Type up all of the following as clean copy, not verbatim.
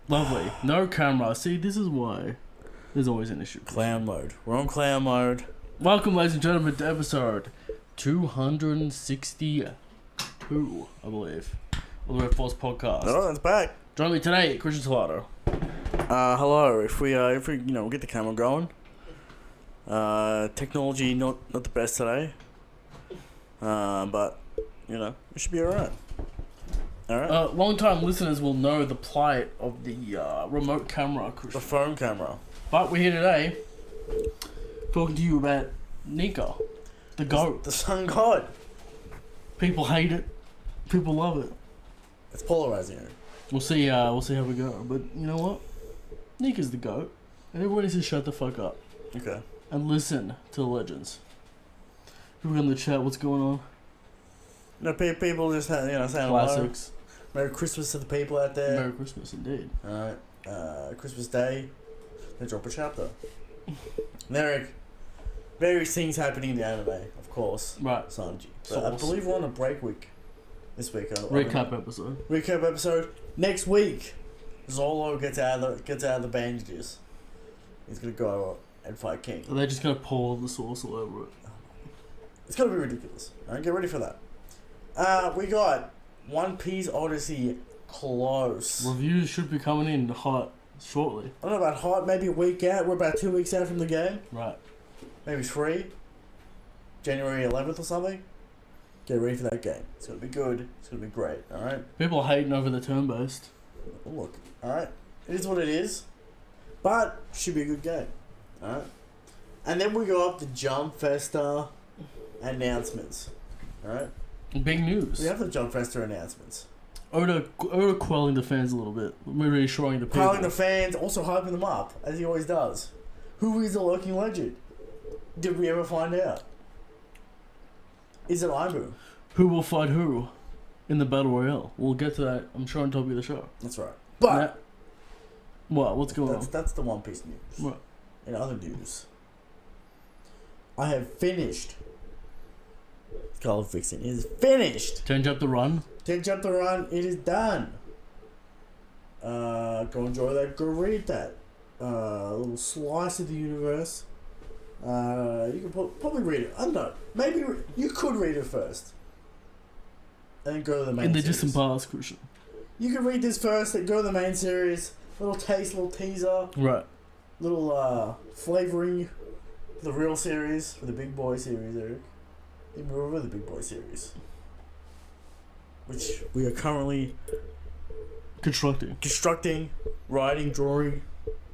Lovely. No camera. See, this is why there's always an issue. Clown mode. We're on clown mode. Welcome, ladies and gentlemen, to episode 262, I believe, of the Red Force podcast. Oh, it's back. Join me today, Christian Salato. Hello. If we get the camera going. Technology not the best today. But it should be alright. Alright. Long-time listeners will know the plight of the remote camera, Christian. The phone camera. But we're here today talking to you about Nika, the GOAT. The sun god. People hate it. People love it. It's polarizing. We'll see how we go. But you know what? Nika's the GOAT. And everyone needs to shut the fuck up. Okay. And listen to the legends. People in the chat, what's going on? People just saying Classics. hello. Merry Christmas to the people out there. Merry Christmas, indeed. Alright. Christmas Day. They drop a chapter. There various things happening in the anime, of course. Right. Sanji. But I believe we're on a break week this week. Recap episode. Recap episode. Next week, Zolo gets out of the bandages. He's gonna go and fight King. Are they just gonna pour the sauce all over it? It's gonna be ridiculous. Alright, get ready for that. We got One Piece Odyssey close. Reviews should be coming in hot shortly. I don't know about hot, maybe a week out. We're about 2 weeks out from the game. Right. Maybe 3. January 11th or something. Get ready for that game. It's gonna be good. It's gonna be great. Alright? People are hating over the turn-based. Look, alright? It is what it is. But, should be a good game. Alright? And then we go up to Jump Festa announcements. Alright? Big news. We have the Jump Festa announcements. Oda quelling the fans a little bit. Reassuring the people. Quelling the fans, also hyping them up, as he always does. Who is the lurking legend? Did we ever find out? Is it Aimu? Who will fight who in the Battle Royale? We'll get to that, I'm sure, on top of the show. That's right. But what's going on? That's the One Piece news. What? In other news, I have finished. Carl Fixing is finished. 10 chapter run. 10 chapter run. It is done. Go enjoy that. Go read that. A little slice of the universe. You can probably read it. I don't know. Maybe you could read it first. And then go to the main In the series. distant past, Christian. You can read this first and go to the main series. Little taste, little teaser. Right. Little flavoring for the real series, for the Big Boy series, Eric. You remember the Big Boy series, which we are currently constructing, writing, drawing,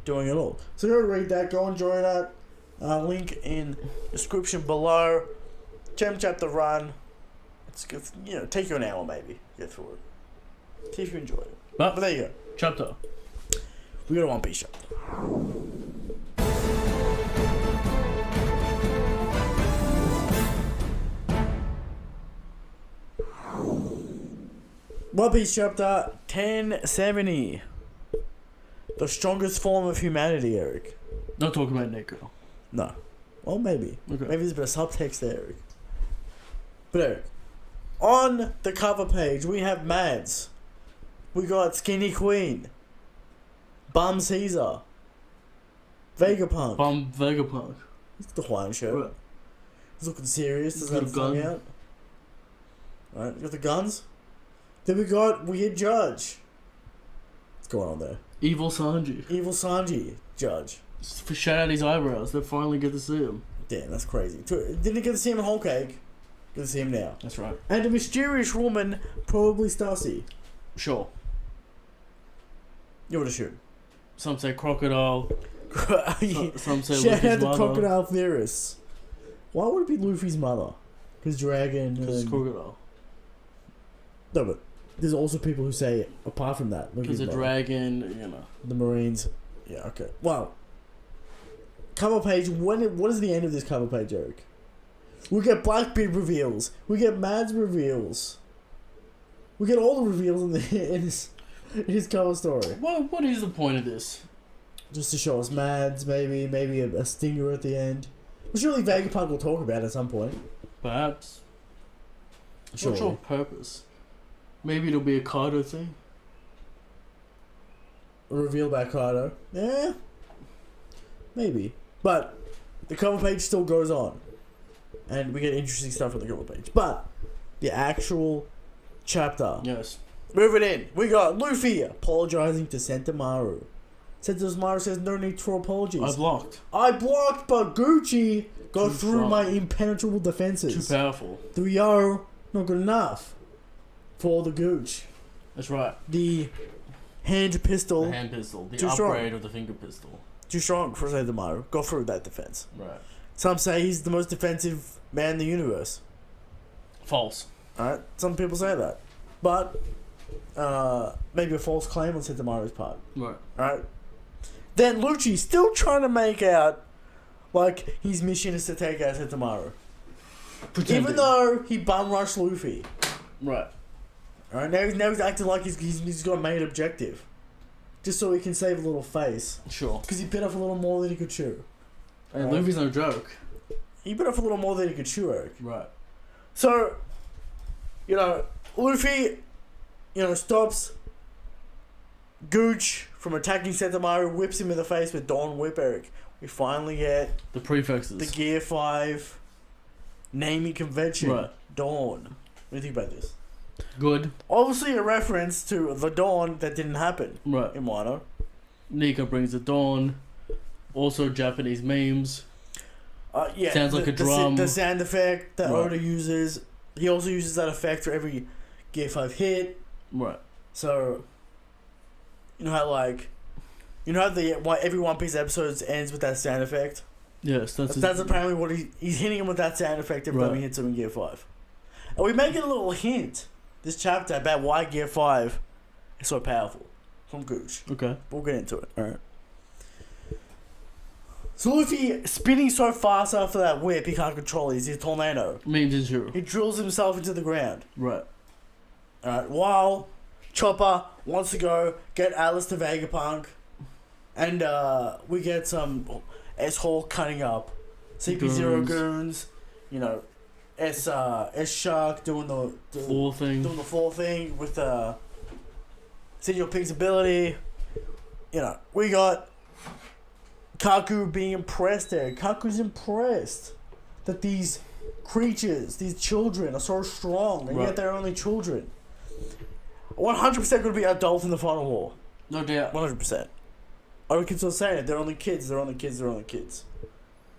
doing it all. So go read that, go enjoy that. Link in description below. Gem chapter run. It's good. Take you an hour maybe get through it. See if you enjoy it. But there you go. Chapter. We got a One Piece chapter. One Piece chapter 1070. The strongest form of humanity, Eric. Not talking about Nika. No. Well, maybe. Okay. Maybe there's a bit of subtext there, Eric. But Eric, on the cover page, we have Mads. We got Skinny Queen. Bum Caesar. Vegapunk. Vegapunk. He's got the Hawaiian shirt. Right. He's looking serious. He's Doesn't got have a his tongue gun. out. Alright, we got the guns. Then we got Weird Judge. What's going on there? Evil Sanji. Evil Sanji Judge. Shout out his eyebrows. They finally get to see him. Damn, that's crazy. Didn't get to see him in Whole Cake. Get to see him now. That's right. And a mysterious woman, probably Stacy. Sure. You would assume. Some say crocodile. Some say Shout Luffy's out to mother. crocodile theorists. Why would it be Luffy's mother? Because dragon. Because it's crocodile. No, but there's also people who say apart from that. Because a dragon, The Marines. Yeah. Okay. Well. Cover page. What is the end of this cover page, Eric? We get Blackbeard reveals. We get Mads reveals. We get all the reveals in his cover story. What is the point of this? Just to show us Mads, maybe a stinger at the end. Well, surely Vegapunk will talk about it at some point. Perhaps. Surely. Not sure purpose. Maybe it'll be a Kaido thing. reveal by Kaido. Yeah, maybe. But the cover page still goes on. And we get interesting stuff on the cover page. But the actual chapter. Yes. Moving in. We got Luffy apologizing to Sentomaru. Sentomaru says no need for apologies. I blocked, but Gucci got Too through strong. my impenetrable defenses. Too powerful. 3-0, not good enough for the Gooch. That's right. The hand pistol. The hand pistol. The Too upgrade strong. of the finger pistol. Too strong for Sentomaru. Got through that defense. Right. Some say he's the most defensive man in the universe. False. Alright, some people say that. But, maybe a false claim on Sentomaru's part. Right. Alright? Then Lucci still trying to make out like his mission is to take out Sentomaru. Pretending. Even though he bum rushed Luffy. Right. Alright, now he's acting like he's got a main objective. Just so he can save a little face. Sure. Because he bit off a little more than he could chew. And Right. Luffy's no joke. He bit off a little more than he could chew, Eric. Right. So, Luffy, stops Gooch from attacking Sentomaru, whips him in the face with Dawn Whip, Eric. We finally get The prefixes. the Gear 5 naming convention. Right. Dawn. What do you think about this? Good. Obviously a reference to the Dawn that didn't happen Right. in Wano. Nika brings the dawn. Also Japanese memes. Yeah. Sounds like a drum. The sound effect that Right. Oda uses. He also uses that effect for every Gear 5 hit. Right. So, you know how every One Piece episode ends with that sound effect? Yes, That's apparently what he's hitting him with that sound effect every time he hits him in Gear 5. And we make it a little hint this chapter about why Gear 5 is so powerful from Gooch. Okay. We'll get into it. Alright. So Luffy spinning so fast after that whip he can't control it. He's a tornado. Memes and true. He drills himself into the ground. Right. Alright, while Chopper wants to go get Alice to Vegapunk, and we get some S-Hawk cutting up, CP0 goons, S-Shark doing the Full thing. doing the full thing with Senior Pink's ability. We got Kaku being impressed there. Kaku's impressed that these creatures, these children, are so strong, and yet they're only children. 100% going to be adult in the final war. No doubt. 100%. I can still say it. They're only kids. They're only kids. They're only kids.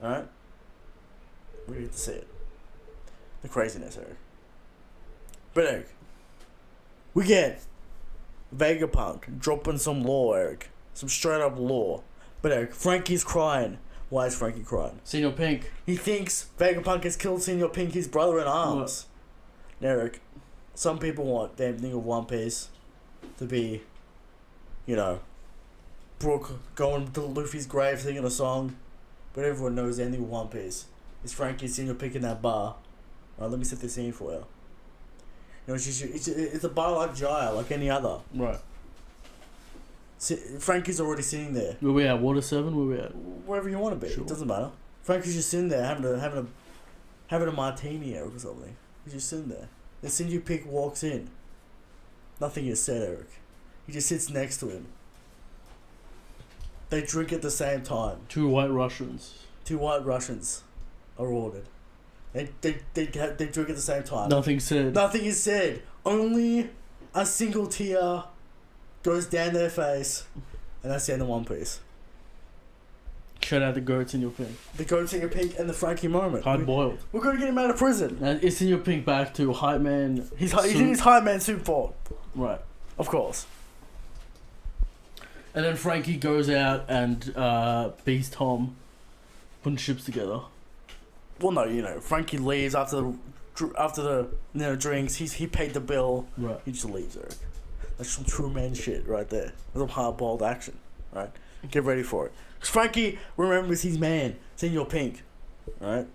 Alright? We get to see it. The craziness, Eric. But, Eric, we get Vegapunk dropping some lore, Eric. Some straight up lore. But, Eric, Frankie's crying. Why is Frankie crying? Senior Pink. He thinks Vegapunk has killed Senior Pink, his brother in arms. Now, Eric, some people want the ending of One Piece to be, Brook going to Luffy's grave singing a song. But everyone knows the ending of One Piece is Frankie and Senior Pink in that bar. Alright, let me set the scene for you. It's a bar like Jaya, like any other. Right. Frankie's already sitting there. Where we at? Water 7? Where we at? Wherever you want to be, Sure. it doesn't matter. Frankie's just sitting there having a martini or something. He's just sitting there. Then Senior Pink walks in. Nothing is said, Eric. He just sits next to him. They drink at the same time. Two white Russians. Two white Russians are ordered. They drink at the same time. Nothing said. Nothing is said. Only a single tear goes down their face, and that's the end of One Piece. Shout out the goats in your pink. The Goat Senior Pink and the Frankie moment. Hard boiled. We're gonna get him out of prison. And is Senior Pink back to hype man? He's in his high man suit form. Right. Of course. And then Frankie goes out and beats Tom, putting ships together. Well, no, Frankie leaves after the drinks. He paid the bill. Right. He just leaves, Eric. That's some true man shit right there. That's some hard-boiled action, right? Get ready for it. 'Cause Frankie remembers his man, Senior Pink, right?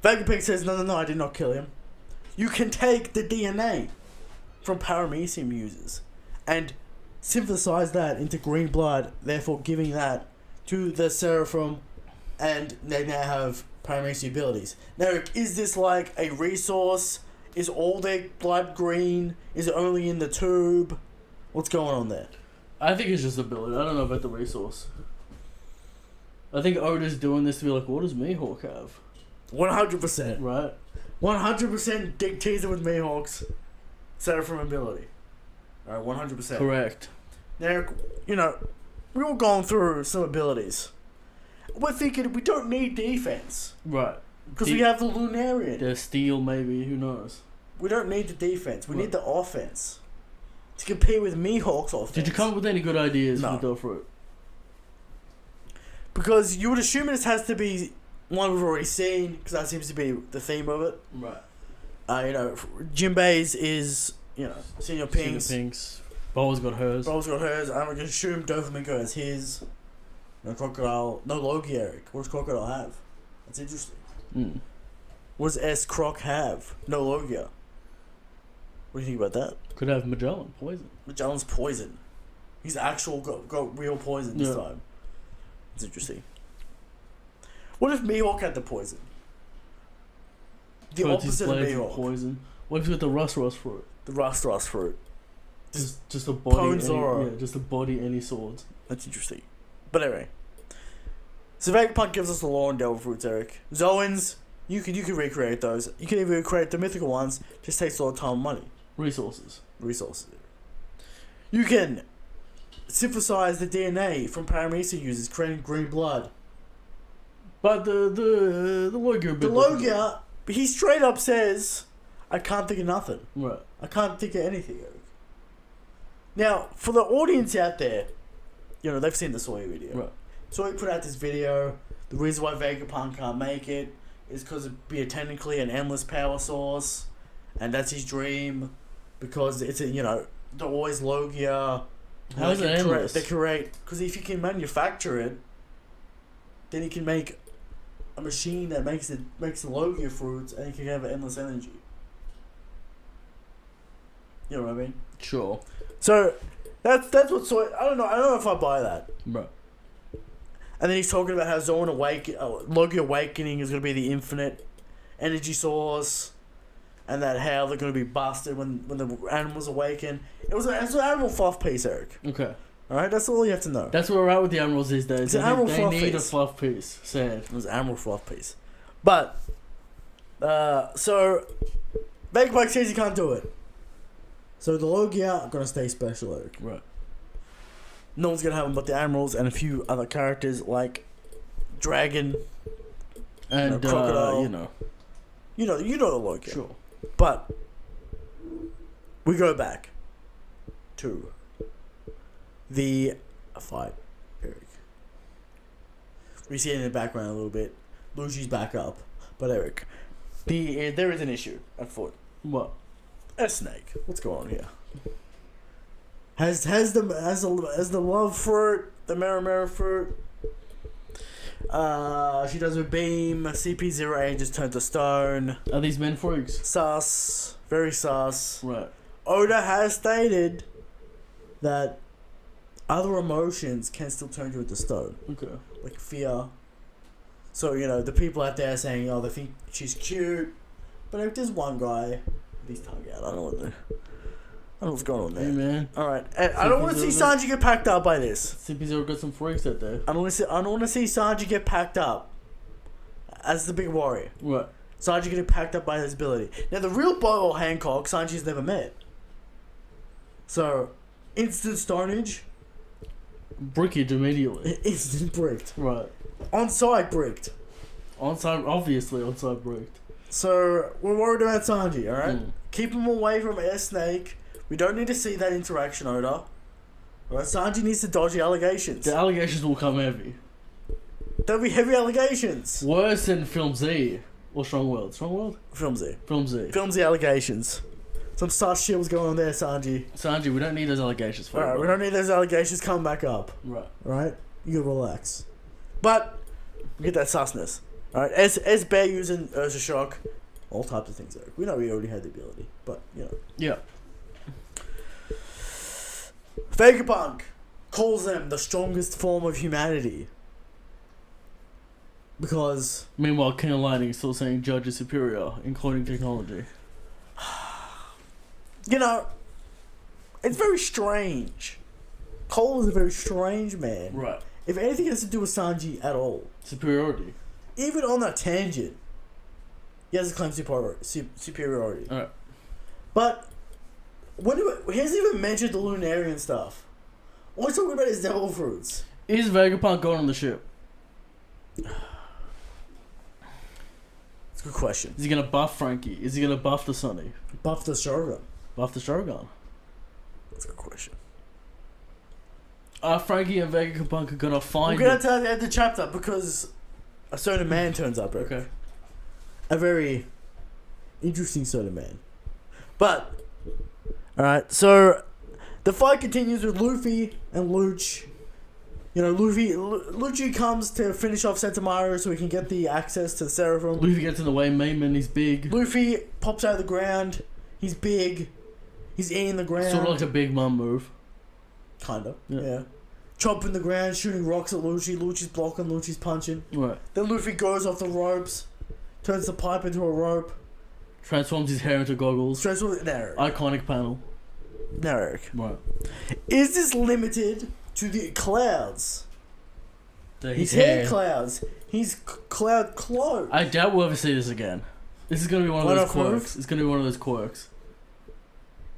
Vegapunk says, no, I did not kill him. You can take the DNA from paramecium users and synthesize that into green blood, therefore giving that to the Seraphim, and they now have paramecium abilities. Now, is this like a resource? Is all their blood green? Is it only in the tube? What's going on there? I think it's just ability. I don't know about the resource. I think Oda's doing this to be like, what does Mihawk have? 100%. Right? 100% dig teaser with Mihawks. Set it from ability. Alright, 100%. Correct. Now, you know, we were going through some abilities. We're thinking we don't need defense. Right. Because we have the Lunarian. The steel, maybe. Who knows? We don't need the defense. We need the offense. To compete with Mihawk's offense. Did you come up with any good ideas No. for the Fruit? Because you would assume this has to be one we've already seen, because that seems to be the theme of it. Right. You know, Jinbei's is, you know, Senior Pink's. Senior Pink's. Bow's got hers. Bow's got hers. I'm going to assume Doflamingo has his. No Crocodile. No Logie, Eric. What does Crocodile have? That's interesting. What does S. Croc have? No Logia. What do you think about that? Could have Magellan. Poison. Magellan's poison. He's actual got real poison this time. It's interesting. What if Mihawk had the poison? The opposite of Mihawk. Poison. What if it's with the Rust fruit? The Rust fruit. Just a body. Ponzora. Just a body, any swords. That's interesting. But anyway. So Vegapunk gives us the Law and Devil fruits, Eric. Zoans, you can recreate those. You can even recreate the mythical ones. Just takes a lot of time and money. Resources. You can synthesize the DNA from Paramesa users, creating green blood. But the Logia bit. The Logia, he straight up says, I can't think of nothing. Right. I can't think of anything, Eric. Now, for the audience out there, you know, they've seen the Sawyer video. Right. Sawyer put out this video. The reason why Vegapunk can't make it is because it'd be technically an endless power source. And that's his dream. Because it's they're always Logia. How is it endless? They create, because if you can manufacture it, then you can make a machine that makes the Logia fruits, and you can have endless energy. You know what I mean? Sure. So that's what Sawyer. I don't know if I buy that. Right. And then he's talking about how Logia Awakening is going to be the infinite energy source. And that how they're going to be busted when the animals awaken. It's an animal fluff piece, Eric. Okay. Alright, that's all you have to know. That's where we're at with the animals these days. It's an animal fluff piece. They need a fluff piece. Sad. It was an animal fluff piece. But, so, Vegapunk says he can't do it. So the Logia are going to stay special, Eric. Right. No one's going to have them but the animals and a few other characters like Dragon and Crocodile. You know the Logia. Sure. But we go back to the fight, Eric. We see it in the background a little bit. Luigi's back up, but Eric, there is an issue at foot. What? A snake. What's going on here? Has the love fruit, the Marimara fruit. She does her beam. CP08 just turned to stone. Are these men freaks? Sus. Very sus. Right. Oda has stated that other emotions can still turn you into stone. Okay. Like fear. So, the people out there saying, they think she's cute. But if there's one guy with his tongue out, I don't know what's going on there. Hey, man. Alright. I don't want to see Sanji get packed up by this. CP0 got some freaks out there. I don't want to see Sanji get packed up as the big warrior. Right. Sanji getting packed up by his ability. Now, the real Boyle Hancock, Sanji's never met. So, instant stonage. Brickage immediately. Instant bricked. Right. On-site bricked. Obviously on-site bricked. So, we're worried about Sanji, alright? Keep him away from Air Snake. We don't need to see that interaction, Oda. Alright, Sanji needs to dodge the allegations. The allegations will come heavy. There'll be heavy allegations. Worse than Film Z. Or Strong World. Strong World? Film Z. Film Z. Film Z allegations. Some sus shit was going on there, Sanji. Sanji, we don't need those allegations for Alright, we don't need those allegations coming back up. Right. Alright? You gotta relax. But, we get that susness. Alright, as Bear using Ursa Shock, all types of things, Eric. We know we already had the ability, but, Yeah. Vegapunk calls them the strongest form of humanity. Because... Meanwhile, King of Lightning is still saying Judge is superior, including technology. It's very strange. Cole is a very strange man. Right. If anything has to do with Sanji at all, Superiority. even on that tangent, he has to claim superiority. Alright. But he hasn't even mentioned the Lunarian stuff. All he's talking about is devil fruits. Is Vegapunk going on the ship? It's a good question. Is he gonna buff Frankie? Is he gonna buff the Sunny? Buff the Shogun. Buff the Shogun? That's a good question. Are Frankie and Vegapunk gonna find We're gonna have to end the chapter because a certain man turns up. Right? Okay. A very interesting certain man. But alright, so the fight continues with Luffy and Luch. You know, Lucci comes to finish off Sentomaru so he can get the access to the Seraphim. Luffy gets in the way, Mayman, he's big. Luffy pops out of the ground. He's big. He's eating the ground. Sort of like a big mum move. Kinda, Yeah. yeah. Chopping the ground, shooting rocks at Lucci. Lucci's blocking, Lucci's punching. Right. Then Luffy goes off the ropes, turns the pipe into a rope. Transforms his hair into goggles. Eric. Iconic panel. Now, Eric. Right. Is this limited to the clouds? His hair hair clouds. His cloud cloak. I doubt we'll ever see this again. This is gonna be one of those One-off quirks. It's gonna be one of those quirks.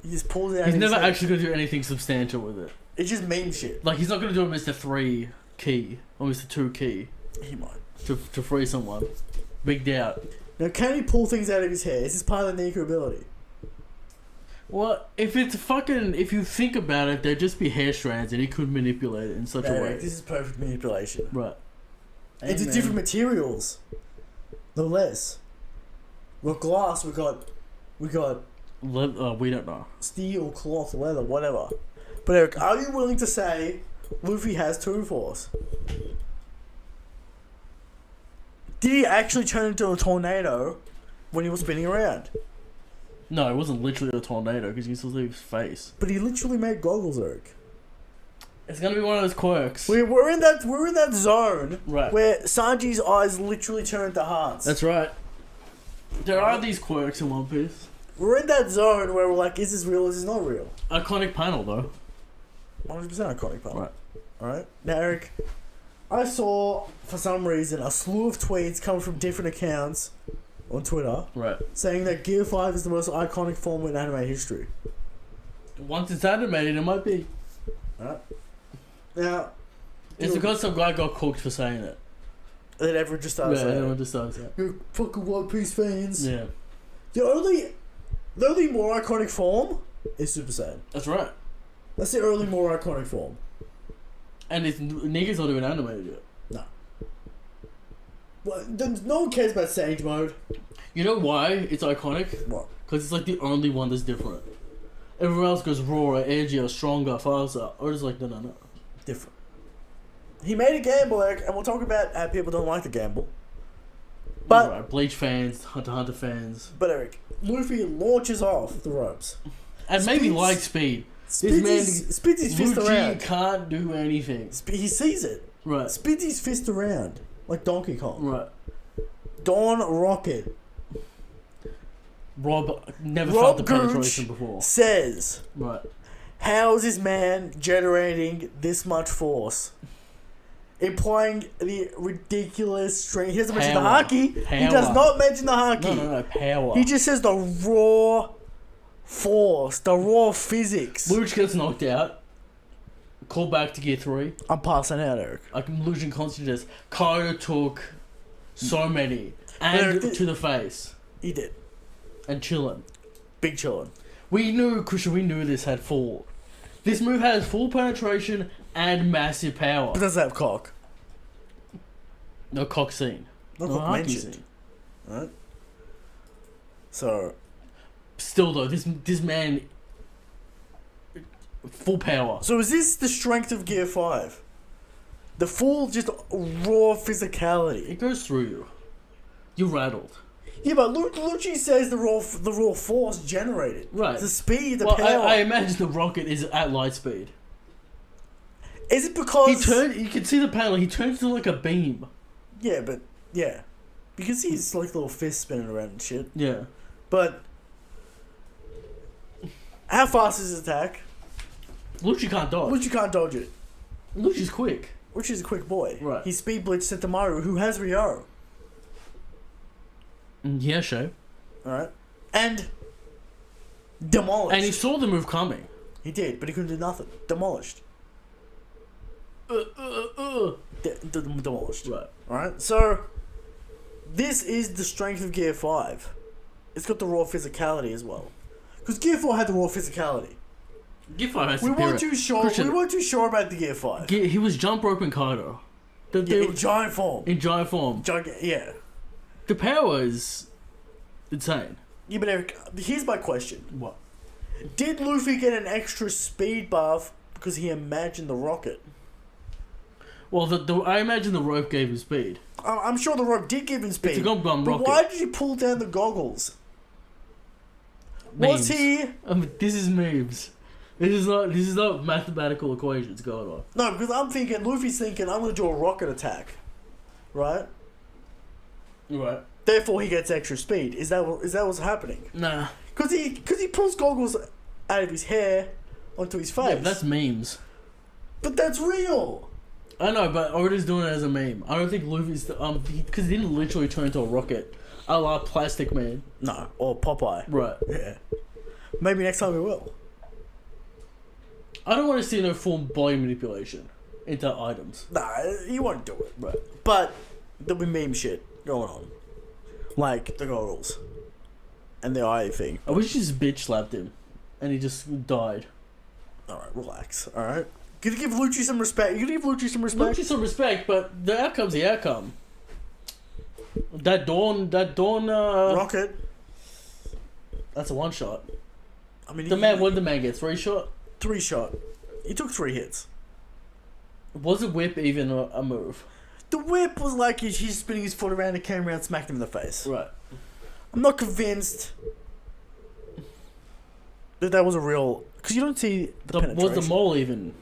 He just pulls it out. He's of his never head. actually gonna do anything substantial with it. It's just meme shit. Like, he's not gonna do a Mr. 3 key or Mr. 2 key He might. to free someone. Big doubt. Now, can he pull things out of his hair? Is this part of the Nika ability? Well, if it's fucking, if you think about it, there'd just be hair strands and he could manipulate it in such a way. This is perfect manipulation. Right. It's Amen. different materials. No less. We've got glass, we got we don't know. steel, cloth, leather, whatever. But Eric, are you willing to say Luffy has two force? Did he actually turn into a tornado when he was spinning around? No, it wasn't literally a tornado because you can still see his face. But he literally made goggles, Eric. It's gonna be one of those quirks. We're in that zone Right. where Sanji's eyes literally turn to hearts. That's right. There are these quirks in One Piece. We're in that zone where we're like, is this real? Is this not real? Iconic panel though. 100% iconic panel. Right. Alright. Now, Eric, I saw, for some reason, a slew of tweets coming from different accounts on Twitter Right. saying that Gear 5 is the most iconic form in anime history. Once it's animated, it might be. Alright. Now, It's because some guy got cooked for saying it. that everyone just started Yeah, saying, everyone just starts that. you're fucking One Piece fans. Yeah. The only more iconic form is Super Saiyan. That's right. That's the only more iconic form. And Nika's not even animated yet. No. Well, no one cares about Sage mode. You know why it's iconic? What? Because it's like the only one that's different. Everyone else goes rawer, edgier, stronger, faster. Or just like, no. Different. He made a gamble, Eric, and we'll talk about how people don't like the gamble. But right. Bleach fans, Hunter x Hunter fans. But Eric, Luffy launches off the ropes. And maybe light speed. Spins his fist Luffy around. can't do anything. He sees it. Right. Spins his fist around. Like Donkey Kong. Right. Dawn Rocket. Rob never felt the Gooch penetration before. says, Right. how is this man generating this much force? Implying the ridiculous strength. He doesn't mention the Power. haki. Power. He does not mention the haki. No, power. He just says the raw force, the raw physics. Luch gets knocked out. Call back to Gear 3. I'm passing out, Eric. I'm losing consciousness. Kaido took so many. And to the face. He did. And chillin'. Big chillin'. We knew this had full. This move has full penetration and massive power. But does it have cock? No cock scene. No No cock haki mentioned. scene. Right? So Still though, this man... Full power. is this the strength of Gear 5? The full, just raw physicality. It goes through you. You're rattled. Yeah, but Lucci says the raw force generated. Right. The speed, the Well, power. I imagine the rocket is at light speed. Is it because... You can see the panel, he turns to like a beam. Yeah, but... Yeah. You can see his like little fist spinning around and shit. Yeah. But... How fast is his attack? Lucci can't dodge. Lucci can't dodge it. Lucci's quick. Lucci's a quick boy. Right. He speed blitzed Sentomaru, who has Ryo. Yeah, sure. Alright. And demolished. And he saw the move coming. He did, but he couldn't do nothing. Demolished. Demolished. Right. Alright, so this is the strength of Gear 5. It's got the raw physicality as well. Because Gear 4 had the raw physicality. Gear 5 has We superior. weren't too sure. Christian, We weren't too sure about the Gear 5. he was jump roping Kaido. In giant form. In giant form. Yeah. The power is insane. Yeah, but Eric, here's my question. What? Did Luffy get an extra speed buff because he imagined the rocket? Well, I imagine the rope gave him speed. I'm sure the rope did give him speed. It's a gum but rocket. why did he pull down the goggles? Memes. Was he... This is memes. This is not mathematical equations going on. No, because I'm thinking, Luffy's thinking, I'm going to do a rocket attack. Right? Right. Therefore, he gets extra speed. Is that what's happening? Nah. Because he pulls goggles out of his hair onto his face. Yeah, but that's memes. But that's real. I know, but Oda's doing it as a meme. I don't think Luffy's because he didn't literally turn into a rocket, a la Plastic Man. No, or Popeye. Right. Yeah. Maybe next time we will. I don't want to see no full body manipulation into items. Nah, he won't do it. Right. But there'll be meme shit going on. Like the goggles. And the eye thing. I wish he just bitch slapped him, and he just died. Alright, relax. Alright? You gotta give Lucci some respect. You gotta give Lucci some respect. Lucci some respect, but the outcome's the outcome. That dawn. Rocket. That's a one shot. I mean, What did the man get? 3 shot. 3 shot. He took 3 hits. Was a whip even a move? The whip was like he's spinning his foot around and came around, smacked him in the face. Right. I'm not convinced that was a real... Because you don't see the penetration. Was the mole even?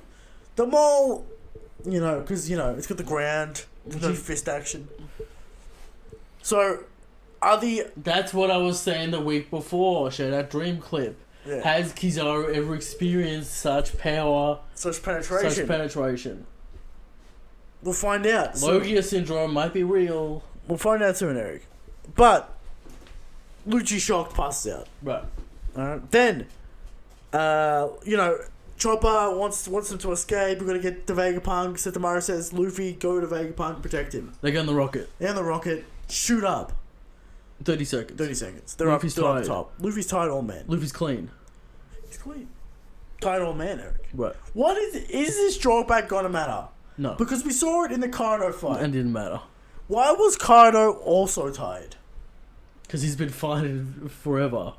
The mole, because, it's got the ground, no fist action. So, That's what I was saying the week before, show that dream clip. Yeah. Has Kizaru ever experienced such power, Such penetration. We'll find out. Logia syndrome might be real. We'll find out soon, Eric. But, Lucci shocked passes out. Right. Alright. Then, Chopper wants them to escape. We're gonna get the Vegapunk. Sentomaru says, Luffy, go to Vegapunk, protect him. They get on the rocket. They're on the rocket. Shoot up. 30 seconds. 30 seconds. They're Luffy's up tired. top. Luffy's tired old man. Luffy's clean. He's clean. Tired old man, Eric. Right. What is this drawback gonna matter? No. Because we saw it in the Kaido fight. And it didn't matter. Why was Kaido also tired? Because he's been fighting forever.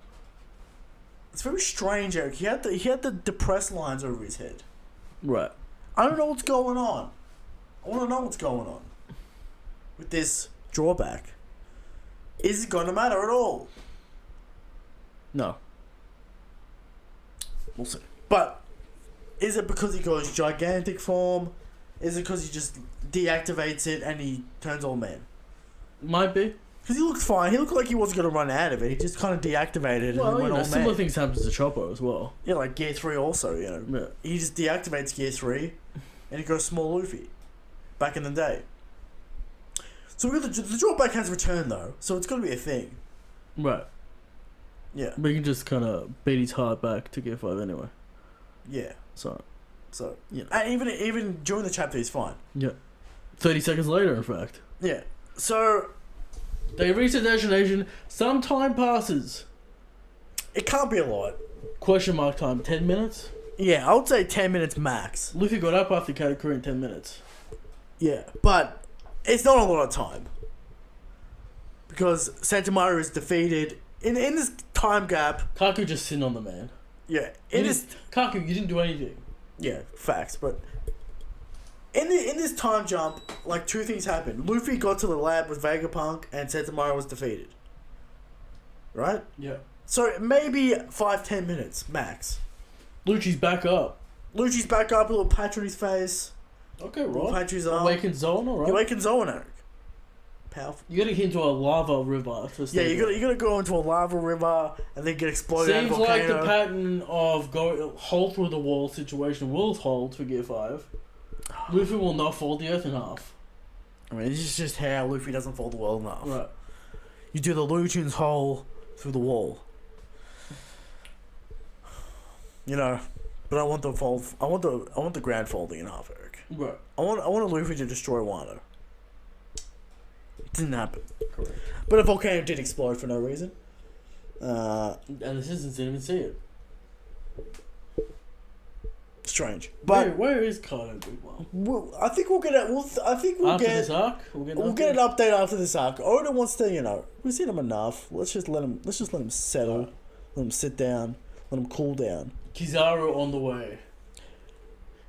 It's very strange, Eric. He had the depressed lines over his head. Right. I don't know what's going on. I want to know what's going on with this drawback. Is it going to matter at all? No. We'll see. But is it because he goes gigantic form? Is it because he just deactivates it and he turns old man? Might be. Because he looked fine. He looked like he wasn't going to run out of it. He just kind of deactivated it and went old similar man. things happen to Chopper as well. Yeah, like Gear 3 also, Yeah. He just deactivates Gear 3 and he goes small Luffy. Back in the day. So we got the drawback has returned though, so it's got to be a thing. Right. Yeah. But you can just kind of beat his heart back to Gear 5 anyway. Yeah. So, And even during the chapter he's fine. yeah. 30 seconds later, in fact. Yeah. So They reach their destination. Some time passes. it can't be a lot. Question mark time. 10 minutes? Yeah, I would say 10 minutes max. Luffy got up after Katakuri in 10 minutes. Yeah, but it's not a lot of time. Because Sentomaru is defeated. In this time gap... Kaku just sitting on the man. Yeah. Kaku, you didn't do anything. Yeah, facts, but... In this time jump, like, 2 things happened. Luffy got to the lab with Vegapunk, and Sentomaru was defeated. Right? Yeah. So, maybe 5-10 minutes, max. Lucci's back up. Lucci's back up, a little patch on his face. Okay, Little right. patch on his arm. Awakened Zone, alright. He awakens Zoan, Eric. powerful. You gotta get into a lava river to stay. Yeah, you gotta go into a lava river and then get exploded. Seems out of a volcano. like the pattern of hole through the wall situation will hold for Gear 5. Luffy will not fold the earth in half. I mean, it's just how Luffy doesn't fold the world in half. Right. You do the Looney Tunes hole through the wall. You know, but I want the fold. I want the grand folding in half, Eric. Right. I want a Luffy to destroy Wano. It didn't happen. Correct. But a volcano did explode for no reason. And the citizens didn't even see it. Strange. But where is Kaido Big Mom? I think we'll get it. After this arc, we'll get an update after this arc. Oda wants to, we've seen him enough. Let's just let him settle. Right. Let him sit down. Let him cool down. Kizaru on the way.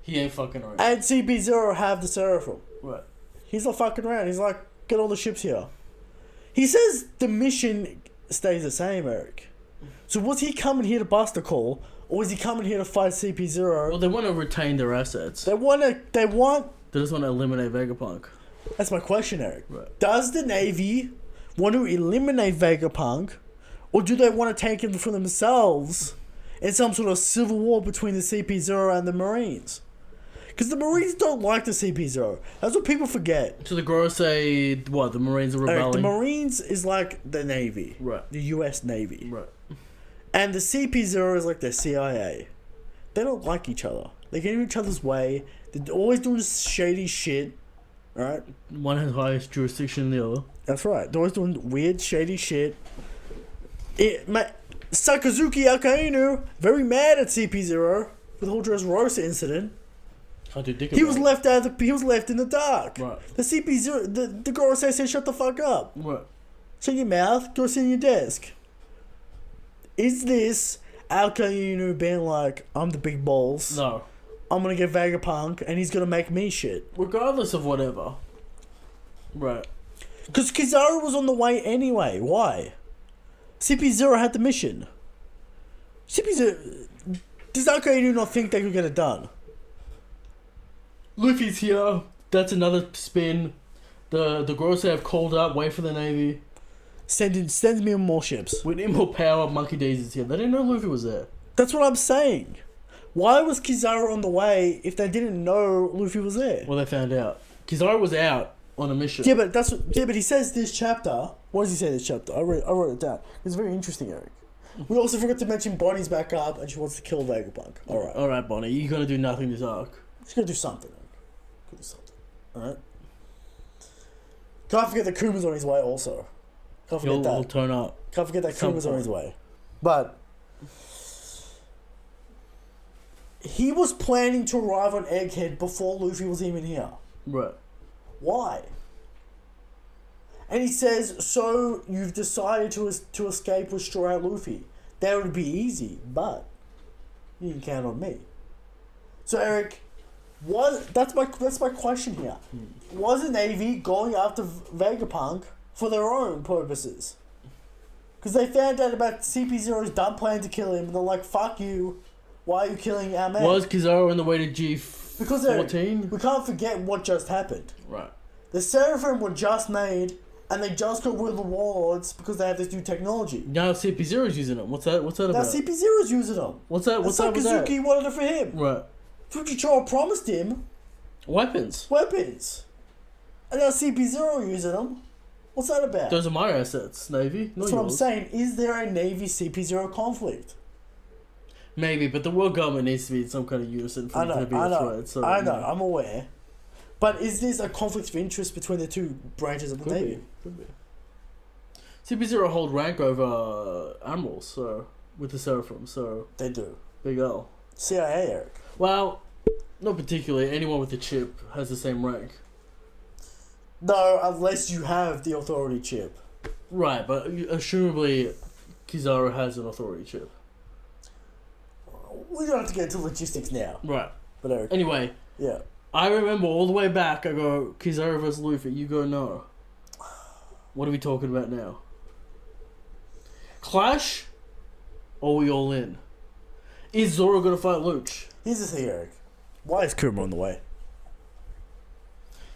He ain't fucking around. And CP0 have the Seraphim. Right. He's not fucking around. He's like, get all the ships here. He says the mission stays the same, Eric. So was he coming here to bust a call, or was he coming here to fight CP0? Well, they want to retain their assets. They want. They just want to eliminate Vegapunk. That's my question, Eric. Right. Does the Navy want to eliminate Vegapunk, or do they want to take him for themselves in some sort of civil war between the CP0 and the Marines? Because the Marines don't like the CP0. That's what people forget. So the Goro say, what, the Marines are rebelling? The Marines is like the Navy. Right. The US Navy. Right. And the CP0 is like the CIA. They don't like each other. They get in each other's way. They're always doing this shady shit. Alright? One has highest jurisdiction than the other. That's right. They're always doing weird, shady shit. Sakazuki Akainu, very mad at CP0 for the whole Dressrosa incident. He was left he was left in the dark. Right. The CP0, the Gorosei said, "Shut the fuck up. Right. Shut your mouth. Go sit in your desk." Is this Akainu being like, "I'm the big balls. No. I'm gonna get Vegapunk, and he's gonna make me shit." Regardless of whatever. Right. Because Kizaru was on the way anyway. Why? CP0 had the mission. CP0. Does Akainu not think they could get it done? Luffy's here. That's another spin. The Gorosei have called up. Wait for the Navy. Send me more ships. We need more power. Monkey D's is here. They didn't know Luffy was there. That's what I'm saying. Why was Kizaru on the way if they didn't know Luffy was there? Well, they found out. Kizaru was out on a mission. Yeah, but he says this chapter. What does he say this chapter? I wrote it down. It's very interesting, Eric. We also forgot to mention Bonnie's back up and she wants to kill Vegapunk. Alright, Bonnie. You're gonna do nothing this arc. She's gonna do something, Eric. Gonna do something. Alright? Can't forget that Kuma's on his way also. Can't forget that. He'll turn up. Can't forget that Kuma's on his way. But he was planning to arrive on Egghead before Luffy was even here. Right. Why? And he says, so you've decided to escape with Straw Hat Luffy. That would be easy, but you can count on me. So Eric, that's my question here. Was the Navy going after Vegapunk for their own purposes? Because they found out about CP0's dumb plan to kill him, and they're like, fuck you, why are you killing our man? Was Kizaru on the way to G14? Because Eric, we can't forget what just happened. Right. The Seraphim were just made, and they just got rid of the Warlords because they have this new technology. Now CP0's using them. What's that about? Now CP0's using them. What's that with that? Sakazuki wanted it for him. Right. Fujitora promised him Weapons. And now CP0 using them. What's that about? Those are my assets, Navy. That's what I'm saying. Is there a Navy CP0 conflict? Maybe, but the world government needs to be in some kind of unison for it to be a threat. So, I know, I'm aware. But is this a conflict of interest between the two branches of the Navy? Could be. CP0 hold rank over admirals, so with the Seraphim, so they do. Big L. CIA, Eric. Well, not particularly. Anyone with a chip has the same rank. No, unless you have the authority chip. Right, but assumably Kizaru has an authority chip. We don't have to get into logistics now. Right. But Eric. Anyway. Yeah. I remember all the way back, I go, Kizaru vs. Luffy. You go, no. What are we talking about now? Clash? Or are we all in? Is Zoro going to fight Luch? Here's the thing, Eric. Why is Kuma on the way?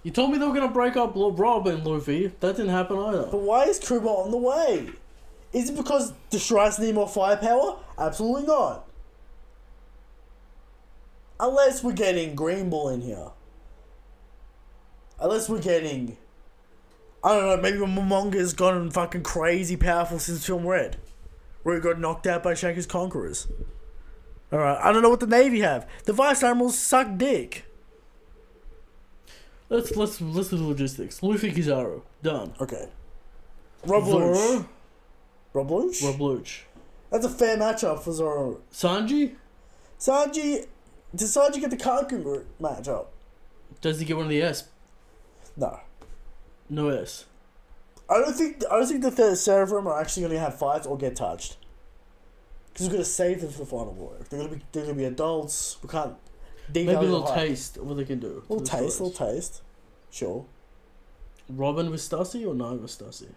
You told me they were gonna break up Rob and Luffy. That didn't happen either. But why is Kuma on the way? Is it because the Shrines need more firepower? Absolutely not. Unless we're getting Green Bull in here. Unless we're getting... I don't know, maybe Momonga's gotten fucking crazy powerful since Film Red. Where he got knocked out by Shanks' Conquerors. Alright, I don't know what the Navy have. The Vice Admirals suck dick. Let's do the logistics. Luffy, Kizaru. Done. Okay. Rob Luch. Rob Luch? Rob Luch. That's a fair matchup for Zoro. Sanji? Sanji... Did Sanji get the Kanku matchup? Does he get one of the S? No. No S. I don't think the third set of them are actually going to have fights or get touched. Because we're going to save them for the final war. They're going to be adults. We can't... Maybe a little taste of what they can do. Little taste. Sure. Robin with Stussy or Nami with Stussy?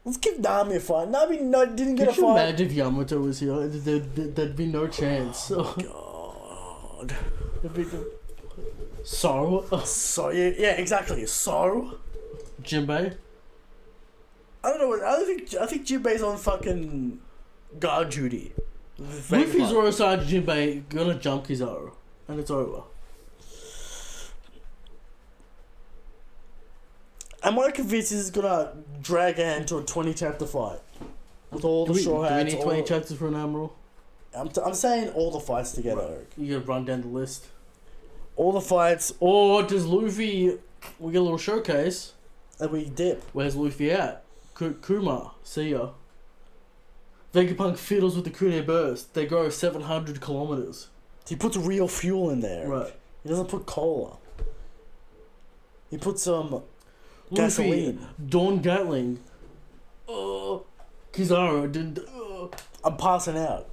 Let's give Nami a fight. Nami didn't get a fight. Could you imagine if Yamato was here? There'd be no chance. Oh, God. So? Yeah, exactly. So? Jinbei? I don't know. I think Jinbei's on fucking guard duty. Luffy's or aside Jinbei gonna jump Kizaru. And it's over. Am I convinced this is gonna drag out into a 20 chapter fight? With all the straw hats. Do we need 20 chapters for an Admiral? I'm saying all the fights together, Eric. You gotta run down the list. All the fights. Or does Luffy... We get a little showcase. And we dip. Where's Luffy at? Kuma. See ya. Vegapunk fiddles with the Kune burst. They go 700 kilometers. He puts real fuel in there. Right. He doesn't put cola. He puts some Luffy, gasoline. Dawn Gatling. Kizaru didn't... I'm passing out.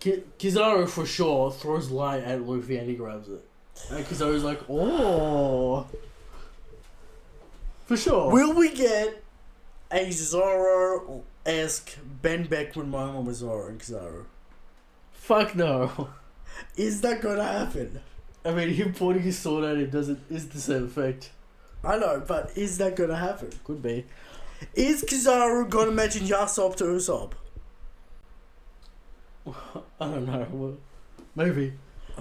Kizaru for sure throws light at Luffy and he grabs it. And Kizaru's like, oh. For sure. Will we get a Zoro-esque Ben Beckman moment with Zoro and Kizaru? Fuck no. Is that gonna happen? I mean, him pointing his sword at him is the same effect. I know, but is that gonna happen? Could be. Is Kizaru gonna mention Yasop to Usopp? I don't know. Well, maybe.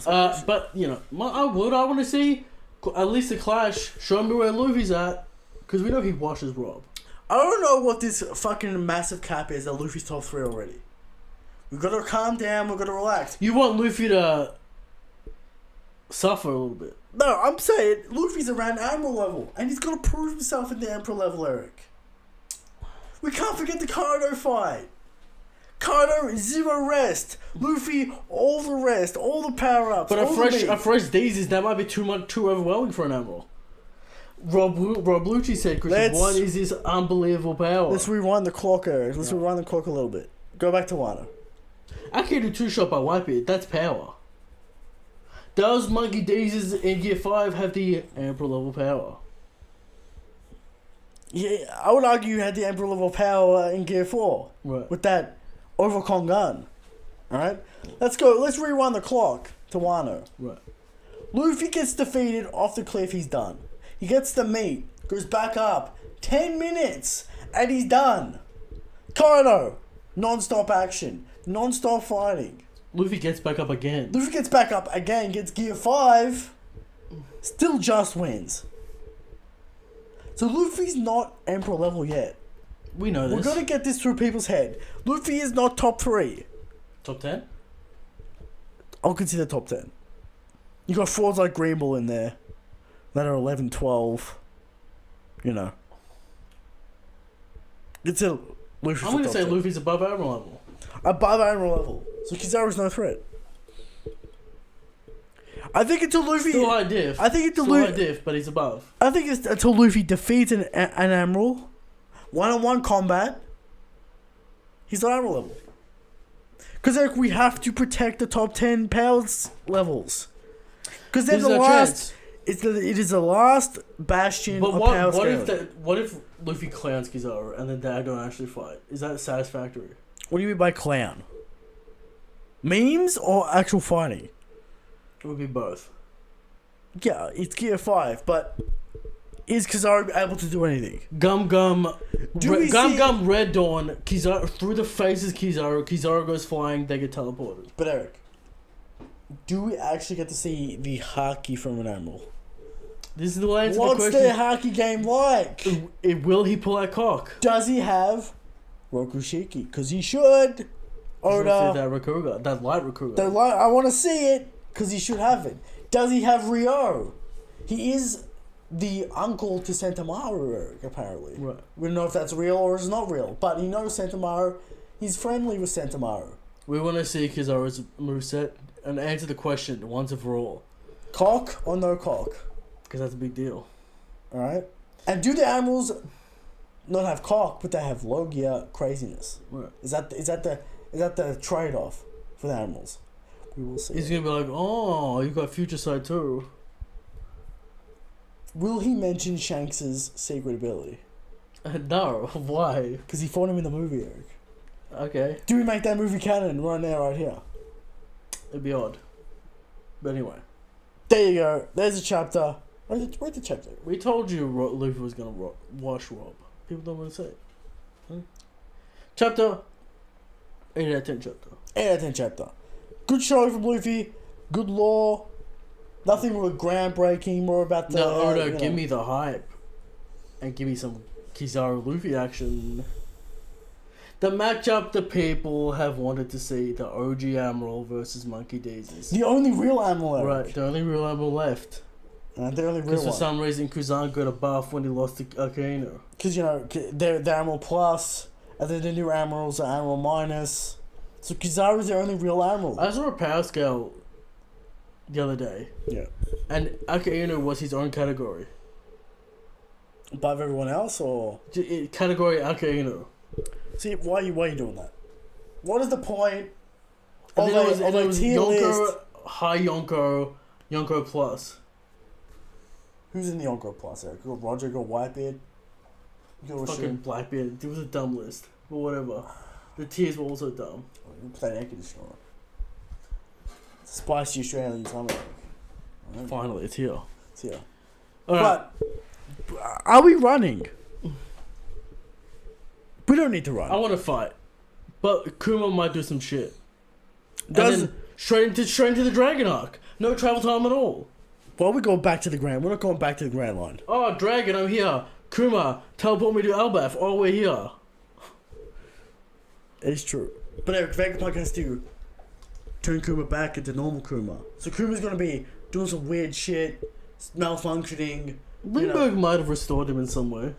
But, you know, I want to see at least a clash. Show me where Luffy's at. Because we know he washes Rob. I don't know what this fucking massive cap is that Luffy's top 3 already. We've got to calm down. We've got to relax. You want Luffy to suffer a little bit. No, I'm saying Luffy's around Admiral level. And he's got to prove himself at the Emperor level, Eric. We can't forget the Kaido fight. Kaido, 0 rest. Luffy, all the rest. All the power-ups. But a fresh daisies, that might be too overwhelming for an Admiral. Rob Lucci said, Christian, what is this unbelievable power? Let's rewind the clock, Eric. Let's rewind the clock a little bit. Go back to Wano. I can do 2-shot by Whitebeard. That's power. Those Monkey Daisies in Gear 5 have the Emperor level power. Yeah, I would argue you had the Emperor level power in Gear 4. Right. With that Overcon gun. Alright? Let's go. Let's rewind the clock to Wano. Right. Luffy gets defeated off the cliff. He's done. He gets the meat. Goes back up. 10 minutes. And he's done. Kaido. Non-stop action. Non-stop fighting. Luffy gets back up again. Luffy gets back up again. Gets Gear 5. Still just wins. So Luffy's not Emperor level yet. We know this. We're going to get this through people's head. Luffy is not top 3. Top 10? I'll consider top 10. You got frauds like Green Bull in there that are 11, 12. You know. Consider Luffy's I'm going to say 10. Luffy's above Admiral level. Above Admiral level. So Kizaru's no threat. I think until Luffy... Still high diff. I think until Still high diff, but he's above. I think it's until Luffy defeats an Admiral, one-on-one combat, he's on Admiral level. Because like, we have to protect the top 10 powers levels. Because they're the last... It is the last bastion of power scale. What if Luffy clowns Kizaru and then they don't actually fight? Is that satisfactory? What do you mean by clown? Memes or actual fighting? It would be both. Yeah, it's Gear 5, but Is Kizaru able to do anything? Gum Gum Red Dawn, Kizaru through the faces Kizaru goes flying, they get teleported. But Eric, do we actually get to see the haki from an animal? This is the answer to the What's question. their haki game like? Will he pull out cock? Does he have Rokushiki? Because he should. Oda. That Rakuga, that light Rakuga. I want to see it because he should have it. Does he have Ryo? He is the uncle to Sentamaru, apparently. Right. We don't know if that's real or it's not real, but he knows Sentamaru. He's friendly with Sentamaru. We want to see Kizaru's moveset and answer the question once and for all. Cock or no cock? Because that's a big deal. Alright? And do the animals not have cock, but they have Logia craziness? Right. Is that the trade-off for the animals? We will see. He's going to be like, oh, you got future sight too. Will he mention Shanks' secret ability? No, why? Because he fought him in the movie, Eric. Okay. Do we make that movie canon right now, right here? It'd be odd. But anyway. There you go. There's a chapter. Where's the chapter? We told you Luffy was going to wash Rob. People don't want to say it. Huh? Chapter 8 out of 10 chapter. 8 out of 10 chapter. Good show from Luffy. Good lore. Nothing really groundbreaking. More about the... No, give me the hype. And give me some Kizaru Luffy action. The matchup the people have wanted to see. The OG Admiral versus Monkey Daisies. The only real animal, Eric. Right, the only real Admiral left. The only real Because for one. some reason Kuzan got a buff when he lost to Akainu. Because, you know, they're the Admiral Plus, and then the new Admirals are Admiral Minus. So Kizaru's the only real Admiral. I saw a power scale the other day. Yeah. And Akainu was his own category. Above everyone else, or... Category Akainu. See, why are you doing that? What is the point And of then it was tier Yonko, list? High Yonko, Yonko Plus. Who's in the Yonko Plus, Eric? You got Roger, you got Whitebeard. You got Fucking Rashid. Blackbeard. It was a dumb list. But whatever. The tiers were also dumb. You play an air conditioner on. Spicy Australian summer. Right. Finally, it's here. So, yeah. Alright. But, are we running? We don't need to run. I want to fight. But Kuma might do some shit. Does... And then straight into the Dragon Arc. No travel time at all. Well, we're going back to the Grand. We're not going back to the Grand Line. Oh, Dragon, I'm here. Kuma, teleport me to Elbaf. Oh, we're here. It's true. But Eric, Vegapunk has to turn Kuma back into normal Kuma. So Kuma's going to be doing some weird shit, malfunctioning. Lindbergh might have restored him in some way.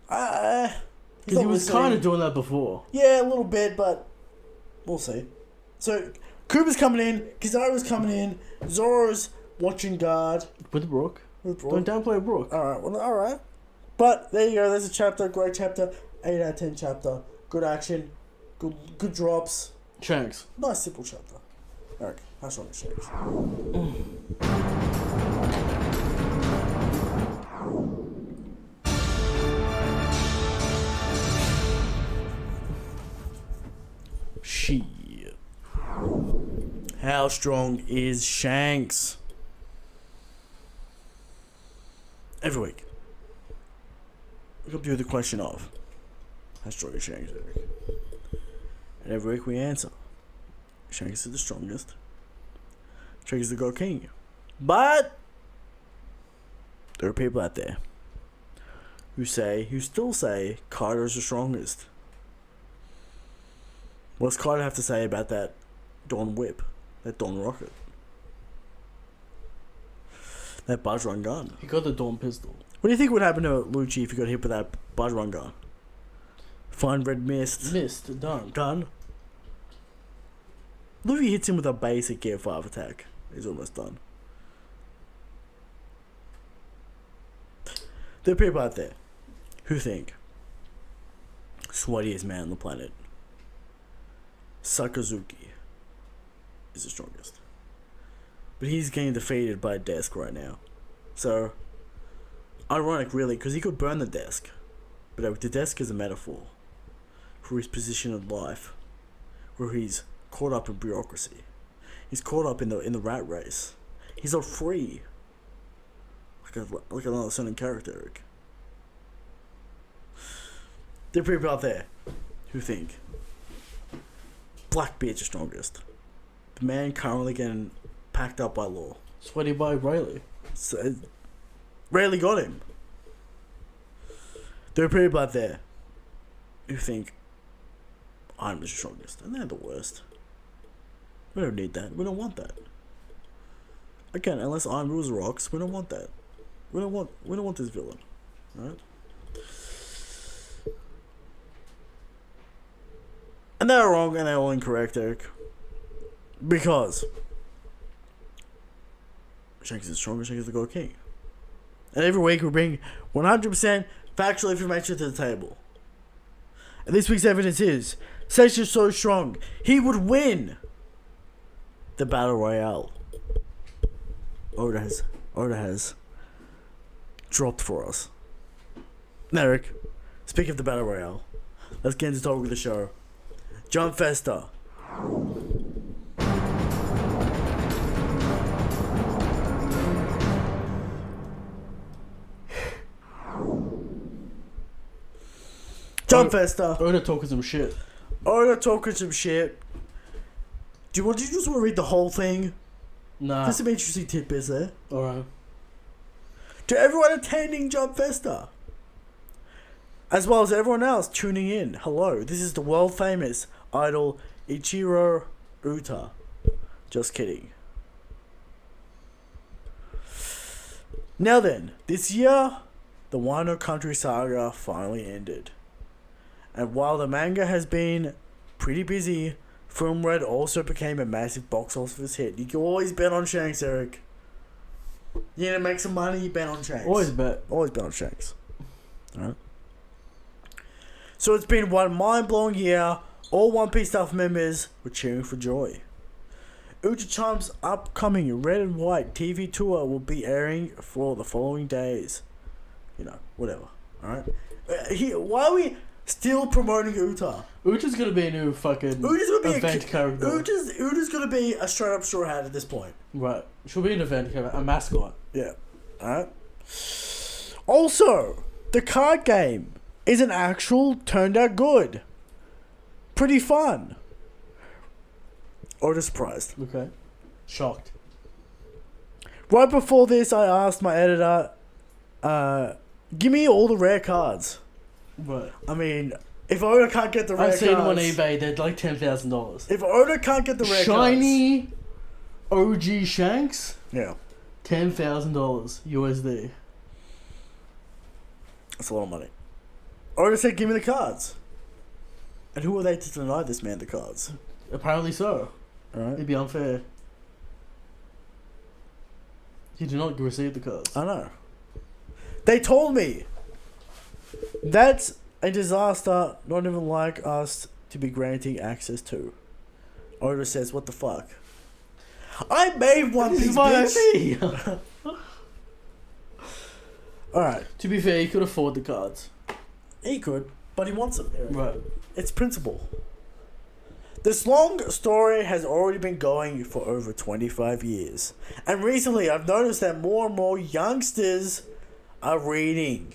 Because he was kind of doing that before. Yeah, a little bit, but we'll see. So, Kuma's coming in, Kizaru's coming in, Zoro's watching guard. With Brook. With Brook. Don't downplay Brook. Alright, well, alright. But, there you go, there's a chapter, great chapter, 8 out of 10 chapter. Good action, good drops. Shanks. Nice, simple chapter. Eric, how strong is Shanks? Shit. How strong is Shanks? Every week, we come to the question of how strong is Shanks, Eric? And every week we answer. Shanks is the strongest. Shanks is the God King. But there are people out there who still say Kaido's the strongest. What's Kaido have to say about that Dawn Whip? That Dawn Rocket? That Bajran gun? He got the Dawn Pistol. What do you think would happen to Lucci if he got hit with that Bajran gun? Fine red mist. Missed. Done. Done. Luffy hits him with a basic Gear 5 attack. He's almost done. There are people out there who think sweatiest man on the planet, Sakazuki, is the strongest. But he's getting defeated by a desk right now. So, ironic really, because he could burn the desk. But the desk is a metaphor for his position in life, where he's caught up in bureaucracy. He's caught up in the rat race. He's not free. like another certain character, Eric. There are people out there who think Blackbeard's the strongest. The man currently getting packed up by law. Sweaty by Rayleigh. So, Rayleigh got him. There are people out there who think I'm the strongest, and they're the worst. We don't need that. We don't want that. Again, unless Iron rules the rocks, we don't want that. We don't want this villain, right? And they're wrong, and they're all incorrect, Eric. Because Shanks is the strongest, Shanks is the God King. And every week we bring 100% factual information to the table. And this week's evidence is Shanks is so strong, he would win the Battle Royale. Oda has dropped for us. Now, Eric, speaking of the Battle Royale, let's get into the talk of the show. Jump Festa. Jump Festa. Oda talking some shit. Oda talking some shit. Do you just want to read the whole thing? Nah. There's some interesting tidbits there. Alright. To everyone attending Jump Festa, as well as everyone else tuning in, hello. This is the world famous idol Ichiro Uta. Just kidding. Now then, this year, the Wano Country saga finally ended. And while the manga has been pretty busy, Film Red also became a massive box office hit. You can always bet on Shanks, Eric. You need to make some money, you bet on Shanks. Always bet. Always bet on Shanks. Alright. So it's been one mind-blowing year. All One Piece staff members were cheering for joy. Uta-chan's upcoming Red and White TV tour will be airing for the following days. You know, whatever. Alright? Why are we still promoting Uta? Uta's gonna be a new fucking event character. Uta's gonna be a straight up straw hat at this point. Right. She'll be an event character, a mascot. Yeah. Alright. Also, the card game is an actual turned out good. Pretty fun. Or surprised. Okay. Shocked. Right before this, I asked my editor, give me all the rare cards. Right. I mean, if Oda can't get the rare cards... I've seen them on eBay, they're like $10,000. If Oda can't get the rare Shiny OG Shanks? Yeah. $10,000 USD. That's a lot of money. Oda said, give me the cards. And who are they to deny this man the cards? Apparently so. Alright. It'd be unfair. He did not receive the cards. I know. They told me that's a disaster not even like us to be granting access to. Oda says, what the fuck? I made One Piece, bitch! Alright. To be fair, he could afford the cards. He could, but he wants them. Right. It's principle. This long story has already been going for over 25 years. And recently I've noticed that more and more youngsters are reading.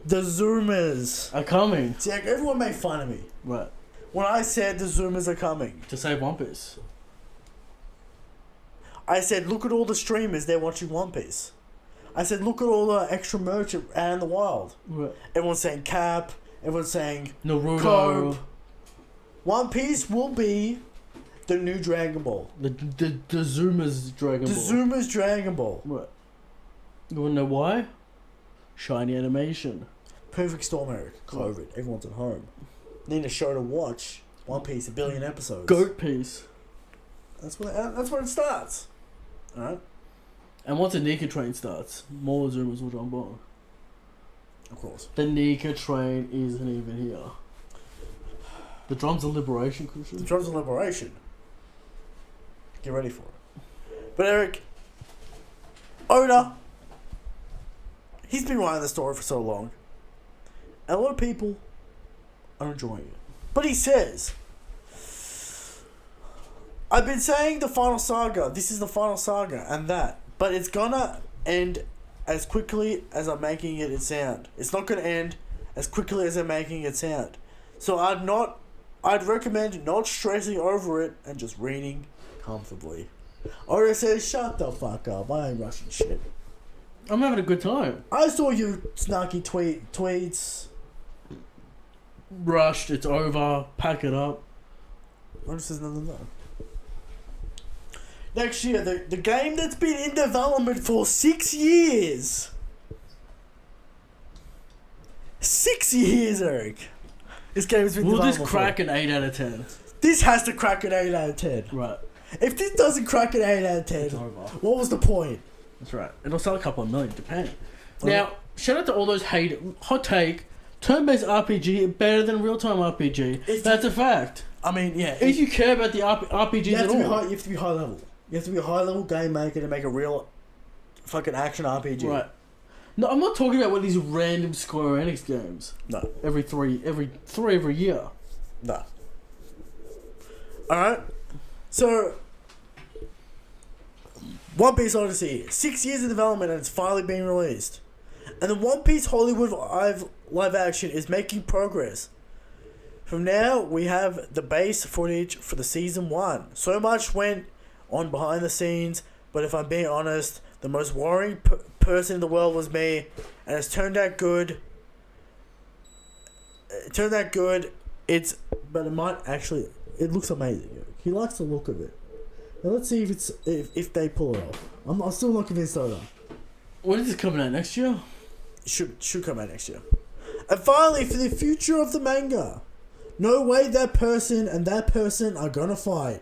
The Zoomers Are coming. See, like, everyone made fun of me Right. when I said the Zoomers are coming. To save One Piece. I said, look at all the streamers, they're watching One Piece. I said, look at all the extra merch out in the wild. Right. Everyone's saying Cap, everyone's saying Naruto. Cope. One Piece will be the new Dragon Ball. The Zoomers Dragon The Ball. Zoomers Dragon Ball. Right. You wanna know why? Shiny animation. Perfect storm, Eric. COVID. Everyone's at home. Need a show to watch. One Piece, 1 billion episodes. Goat Piece. That's where it starts. Alright? And once the Nika train starts, more Zoomers will jump on. Of course. The Nika train isn't even here. The drums of liberation, Christian. The Drums of Liberation. Get ready for it. But Eric, Oda, he's been writing the story for so long. And a lot of people are enjoying it. But he says, I've been saying the final saga, this is the final saga, and that. But it's gonna end as quickly as I'm making it sound. It's not going to end as quickly as I'm making it sound. So I'd recommend not stressing over it and just reading comfortably. Or says, shut the fuck up. I ain't rushing shit. I'm having a good time. I saw you snarky tweets. Rushed, it's over, pack it up. What is another no? Next year, the game that's been in development for 6 years. 6 years, Eric. This game has been Will developed this crack an 8 out of 10? This has to crack an 8 out of 10. Right. If this doesn't crack an 8 out of 10, It's over. what was the point? That's right. It'll sell a couple of million, Japan. Now, shout out to all those hot take, turn-based RPG better than real-time RPG. That's a fact. I mean, yeah. If you care about the RPGs you have at to be all. high, you have to be high level. You have to be a high level game maker to make a real fucking action RPG. Right. No, I'm not talking about one of these random Square Enix games. No. Every year. No. Alright. So, One Piece Odyssey. 6 years of development and it's finally being released. And the One Piece Hollywood live action is making progress. From now, we have the base footage for the season 1. So much went on behind the scenes, but if I'm being honest, the most worrying person in the world was me, and it's turned out good. But it might actually, it looks amazing. He likes the look of it. Now let's see if they pull it off. I'm still not convinced though. When is this coming out next year? Should come out next year. And finally, for the future of the manga. No way that person and that person are gonna fight.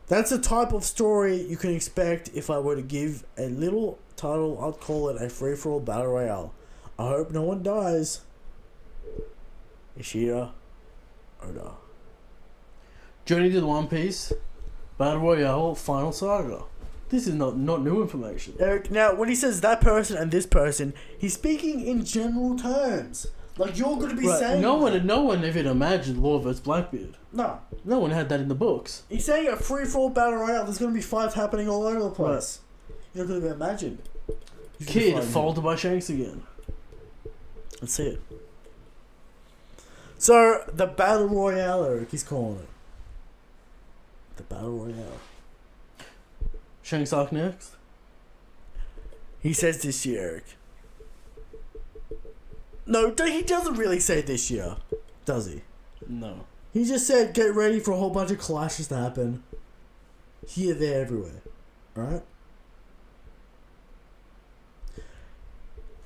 That's the type of story you can expect if I were to give a little title. I'd call it a free-for-all battle royale. I hope no one dies. Ishida Oda. Journey to the One Piece, Battle Royale, Final Saga. This is not new information. Eric, now when he says that person and this person, he's speaking in general terms. Like you're going to be saying... No one even imagined Law vs. Blackbeard. No. No one had that in the books. He's saying a free-for-all battle royale. There's going to be fights happening all over the place. Right. You're not going to imagine. Kid folded by Shanks again. Let's see it. So, the battle royale, Eric, he's calling it. The battle royale. Shanks arc next? He says this year, Eric. No, he doesn't really say this year, does he? No. He just said get ready for a whole bunch of clashes to happen. Here, there, everywhere. Alright?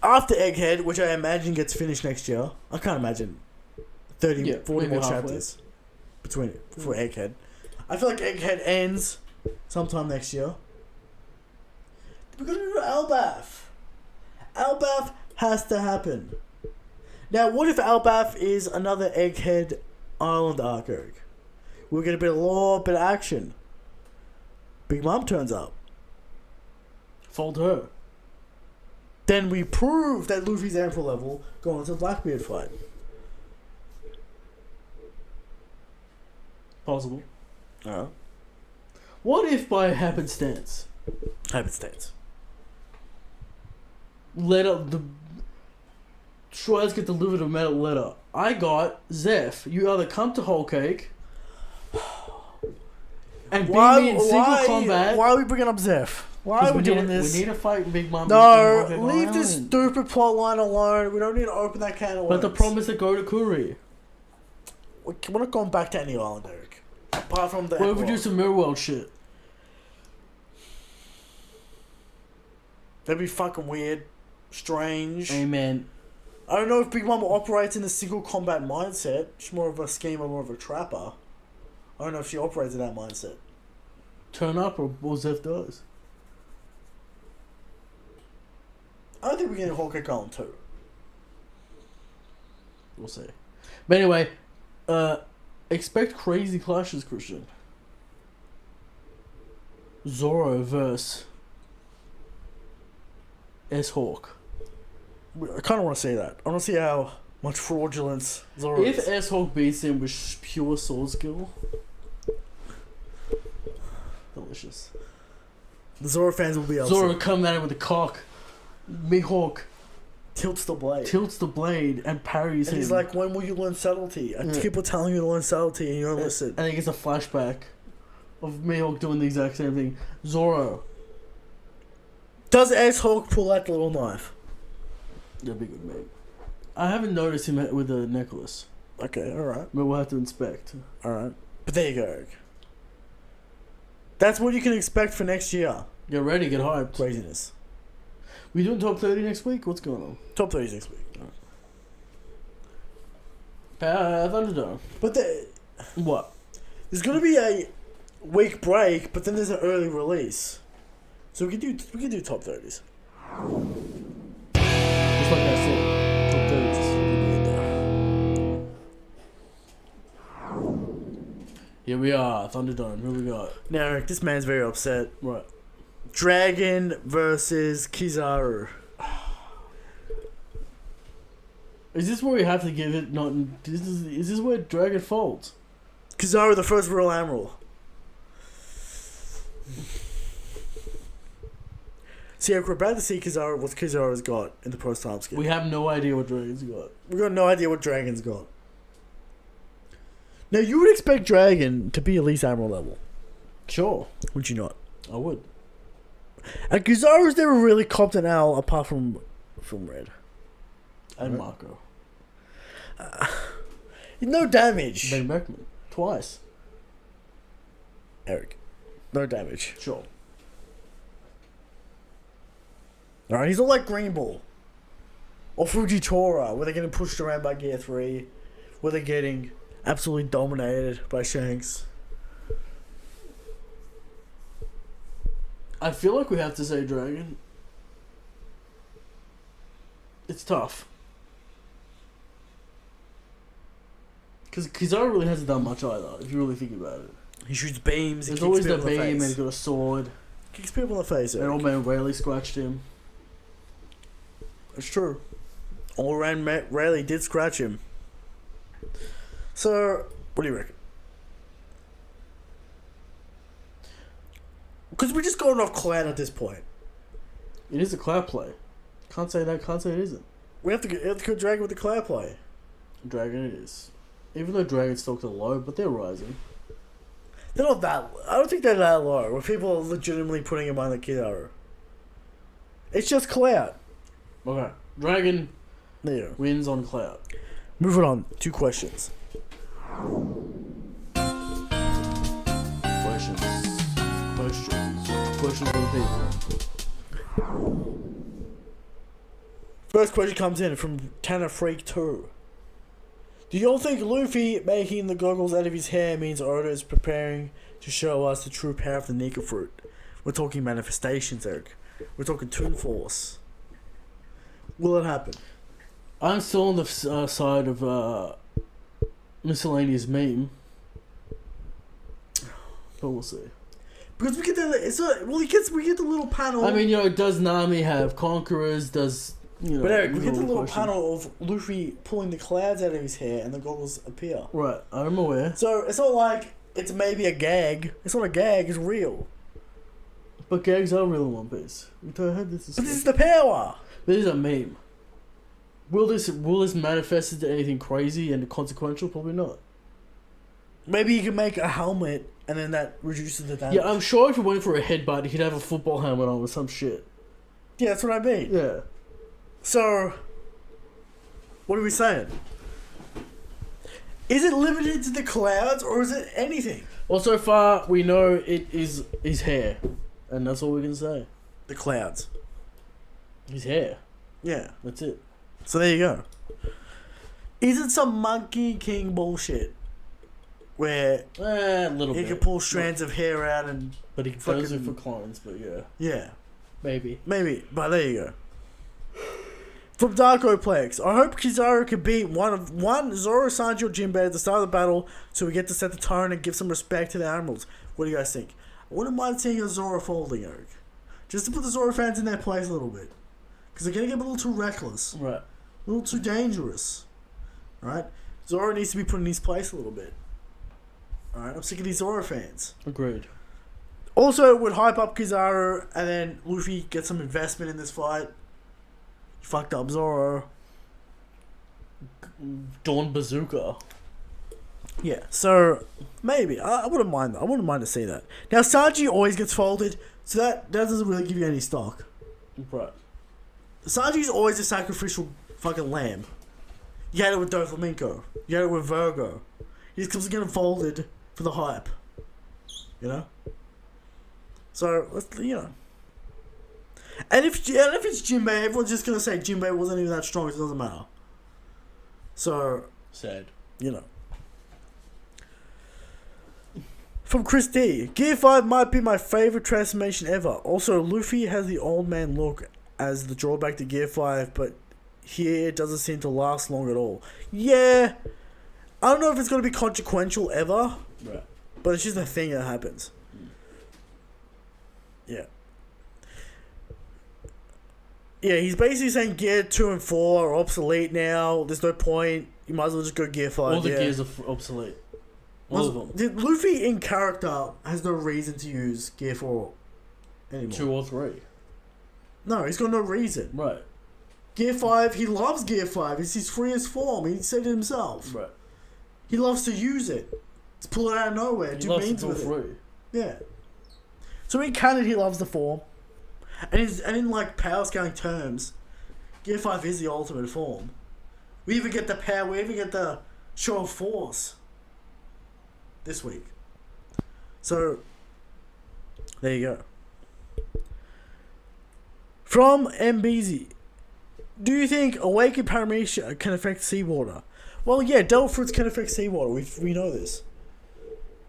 After Egghead, which I imagine gets finished next year. I can't imagine 40 more chapters between it for Egghead. I feel like Egghead ends sometime next year. We're gonna do Elbaf. Elbaf has to happen. Now, what if Elbaf is another Egghead Island arc, Eric? We're gonna be a law, bit of action. Big Mom turns up. Fold her. Then we prove that Luffy's Emperor level going to the Blackbeard fight. Possible. Uh-huh. What if by happenstance? The Schwartz get delivered a metal letter. I got Zeph. You either come to Whole Cake and beat me in single combat. Why are we bringing up Zeph? Why are we doing this? We need to fight Big Mom. No, leave this stupid plot line alone. We don't need to open that can of worms. But the problem is to go to Kuri. We're not going back to any island, Eric. Apart from the... What if we do some Mirror World shit? That'd be fucking weird. Strange. Amen. I don't know if Big Mom operates in a single combat mindset. She's more of a schemer, more of a trapper. I don't know if she operates in that mindset. Turn up or Zeph does. I don't think we're getting Whole Cake Island 2. We'll see. But anyway, expect crazy clashes, Christian. Zoro versus S-Hawk. I kind of want to see that. I want to see how much fraudulence Zoro If is. S-Hawk beats him with pure sword skill, delicious. The Zoro fans will be upset. Zoro come at him with a cock. Mihawk tilts the blade. tilts the blade and parries And him. he's like, when will you learn subtlety? I keep on telling you to learn subtlety and you don't listen. And he gets a flashback of Mihawk doing the exact same thing. Zoro. Does X-Hulk pull out the little knife? That'd be good, mate. I haven't noticed him with a necklace, Okay, alright. but we'll have to inspect. Alright. But there you go, Eric. That's what you can expect for next year. Get ready, get hyped. Craziness. We doing top 30 next week? What's going on? Top 30 next week. Thunderdome. But What? there's going to be a week break, but then there's an early release. So we can do top 30s. Just like I said, top 30s. Here we are, Thunderdome. Who we got? Now, Eric, this man's very upset. Right. Dragon versus Kizaru. Is this where we have to give it? Not. Is this where Dragon folds? Kizaru, the first real admiral. See, Eric, we're about to see Kizaru, what Kizaru's got in the post time skip. We have no idea what Dragon's got. We got no idea what Dragon's got. Now, you would expect Dragon to be at least admiral level, Sure, would you not? I would. And Kizaru's never really copped an L apart from Red. And Right. Marco. No damage. Ben Beckman. Twice. Eric. No damage. Sure. Alright, he's not like Green Ball. Or Fujitora, where they're getting pushed around by Gear 3. Where they're getting absolutely dominated by Shanks. I feel like we have to say Dragon. It's tough. Because Kizaru really hasn't done much either, if you really think about it. He shoots beams, he There's kicks always people the in the beam and face. he's got a sword. Kicks people in the face, And Eric. old man Rayleigh scratched him. It's true. All around Rayleigh did scratch him. So, what do you reckon? Because we're just going off Cloud at this point. It is a cloud play. Can't say that, can't say it isn't. We have to go Dragon with the Cloud play. Dragon it is. Even though Dragon stocks are low, but they're rising. They're not that. I don't think they're that low. Where people are legitimately putting him on the Kizaru. It's just Cloud. Okay. Dragon There you go. wins on cloud. Moving on. 2 questions. Questions. Questions from people. First question comes in from Tanner Freak 2. Do you all think Luffy making the goggles out of his hair means Oda is preparing to show us the true power of the Nika fruit? We're talking manifestations, Eric. We're talking Toon Force. Will it happen? I'm still on the side of miscellaneous meme. But we'll see. Because we get we get the little panel. I mean, does Nami have conquerors? Does, but Eric, we get the little question. panel of Luffy pulling the clouds out of his hair and the goggles appear. Right, I'm aware. So it's not like it's maybe a gag. It's not a gag, it's real. But gags are real in One Piece. I heard this is. But this is the power. This is a meme. Will this manifest into anything crazy and consequential? Probably not. Maybe you can make a helmet and then that reduces the damage. Yeah, I'm sure if he went for a headbutt, he'd have a football helmet on with some shit. Yeah, that's what I mean. Yeah. So, what are we saying? Is it limited to the clouds or is it anything? Well, so far we know it is his hair, and that's all we can say. The clouds. His hair. Yeah. That's it. So there you go. Is it some Monkey King bullshit? Where A little he bit. can pull strands of hair out and... But he does it for clones, but yeah. Yeah. Maybe. Maybe. But there you go. From Darkoplex, I hope Kizaru can beat one Zoro, Sanji, or Jinbei at the start of the battle so we get to set the tone and give some respect to the admirals. What do you guys think? I wouldn't mind seeing a Zoro folding, Eric. Just to put the Zoro fans in their place a little bit. Because they're going to get a little too reckless. Right. A little too dangerous. Right? Zoro needs to be put in his place a little bit. Alright, I'm sick of these Zoro fans. Agreed. Also, would hype up Kizaru and then Luffy get some investment in this fight. fucked up Zoro. Dawn Bazooka. Yeah, so maybe I wouldn't mind. I wouldn't mind to see that. Now Sanji always gets folded, so that doesn't really give you any stock. Right. Sanji's always a sacrificial fucking lamb. You had it with Doflamingo. You had it with Virgo. He just comes getting folded for the hype. You know. So you know. And if it's Jinbei, everyone's just gonna say Jinbei wasn't even that strong. It doesn't matter. So sad. You know. From Chris D. Gear 5 might be my favourite transformation ever. Also, Luffy has the old man look as the drawback to Gear 5, but here it doesn't seem to last long at all. Yeah. I don't know if it's going to be consequential ever. Right. But it's just a thing that happens. Yeah. Yeah, he's basically saying Gear 2 and 4 are obsolete now. There's no point. You might as well just go Gear 5. All the gears are obsolete. All of them. Luffy in character has no reason to use Gear 4 anymore. 2 or 3. No, he's got no reason. Right. Gear 5, he loves Gear 5. It's his freest form. He said it himself. Right. He loves to use it. To pull it out of nowhere. He loves to feel free. Yeah. So in canon, he loves the form. And in like power scaling terms, Gear 5 is the ultimate form. We even get the power, we even get the show of force this week. So, there you go. From MBZ. Do you think awakened paramecia can affect seawater? Well, yeah, devil fruits can affect seawater. We know this.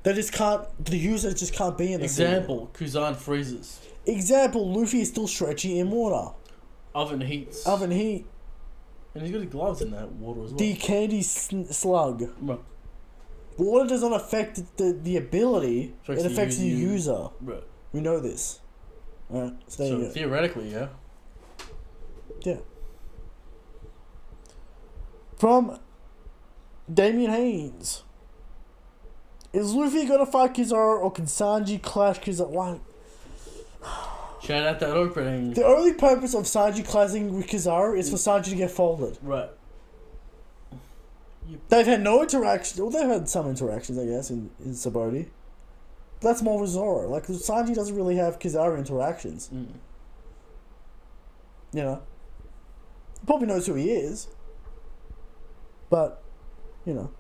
They just can't, the user just can't be in the Example, seawater. Kuzan freezes. Example, Luffy is still stretchy in water. Oven heats. Oven heat. And he's got his gloves in that water as well. The candy slug. Right. Water does not affect the ability, it affects the user. Right. We know this. Alright, so there you go. Theoretically, yeah. Yeah. From Damien Haynes. Is Luffy gonna fight Kizaru or can Sanji clash Kizaru? What? Shout out that opening. The only purpose of Sanji clashing with Kizaru is for Sanji to get folded. Right. They've had no interaction. Well, they've had some interactions, I guess, in Sabaody. But that's more with Zoro. Like, Sanji doesn't really have Kizaru interactions. Mm. You know? He probably knows who he is. But, you know.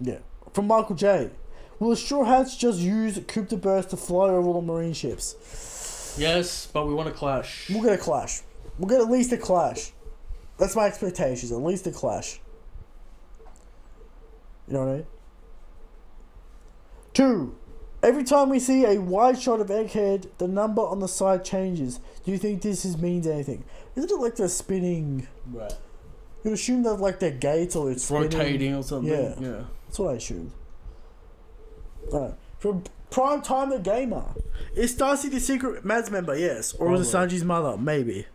Yeah. From Michael J. Will the Straw Hats just use Coup de Burst to fly over the marine ships? Yes, but we want a clash. We'll get a clash. We'll get at least a clash. That's my expectations. At least a clash. You know what I mean? 2. Every time we see a wide shot of Egghead, the number on the side changes. Do you think this means anything? Isn't it like they're spinning? Right. You'd assume that like their gates or it's rotating or something. Yeah. That's what I assumed. Alright. From Prime Time the Gamer. Is Stacy the secret Mads member? Yes. Or was it Sanji's mother? Maybe.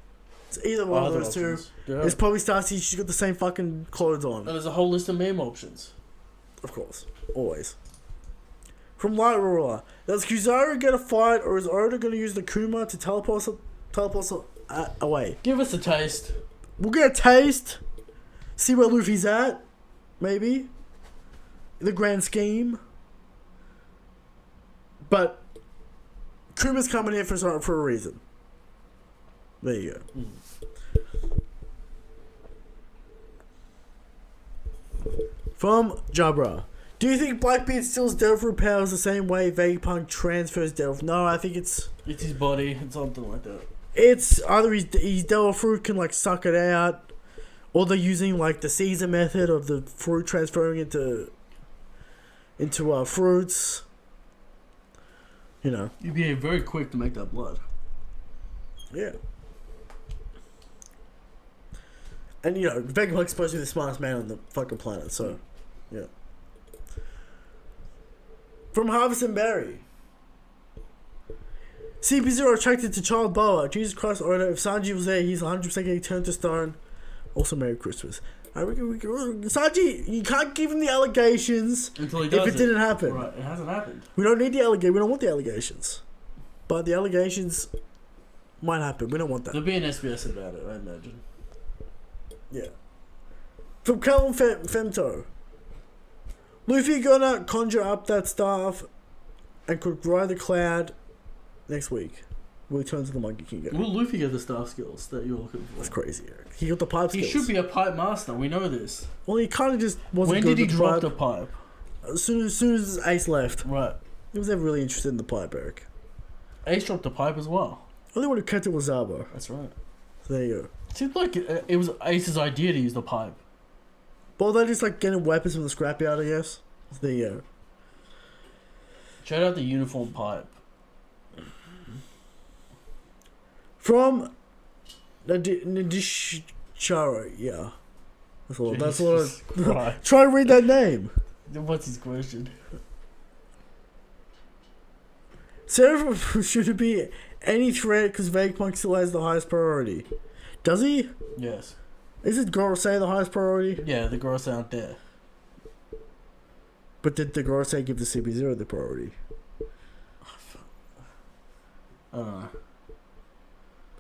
It's either one of those two. Yeah. It's probably Stacy. She's got the same fucking clothes on. And there's a whole list of meme options. Of course. Always. From Light Ruler. Does Kizaru get a fight or is Oda going to use the Kuma to teleport us away? Give us a taste. We'll get a taste. See where Luffy's at. Maybe. In the grand scheme. But Kuma's coming in for a reason. There you go. From Jabra. Do you think Blackbeard steals Devil powers the same way Vegapunk transfers Devil? No, I think it's his body and something like that. It's either his Devil Fruit can like suck it out, or they're using like the Caesar method of the fruit transferring into fruits. You know. You'd be very quick to make that blood. Yeah. And you know, Vegapunk's supposed to be the smartest man on the fucking planet, so yeah. From Harvest and Berry. CP0 attracted to child Boa. Jesus Christ, Oda. If Sanji was there, he's 100% getting turned to stone. Also, Merry Christmas. Sanji, you can't give him the allegations until he does if it didn't happen. Right, it hasn't happened. We don't need the allegation. We don't want the allegations. but the allegations might happen. We don't want that. There'll be an SBS about it, I imagine. Yeah. From Calum Femto. Luffy gonna conjure up that staff and could ride the cloud next week. Will he turn to the Monkey King? Will Luffy get the staff skills that you're looking for? That's crazy, Eric. He got the pipe skills. He should be a pipe master, we know this. Well, he kind of just wasn't When good did he with the drop pipe. the pipe? As soon as Ace left. Right. He was never really interested in the pipe, Eric. Ace dropped the pipe as well. Only one who kept it was Zabo. That's right. So there you go. Seems like it was Ace's idea to use the pipe. Well, they're just like getting weapons from the scrapyard, I guess. So there you go. Shout out the uniform pipe. From Nadishara, yeah. That's what I... Try to read that name. What's his question? Sarah, should it be any threat because Vegapunk still has the highest priority? Does he? Yes. Is it Gorosei the highest priority? Yeah, the girls aren't there. But did the Gorosei give the CP0 the priority? I don't know.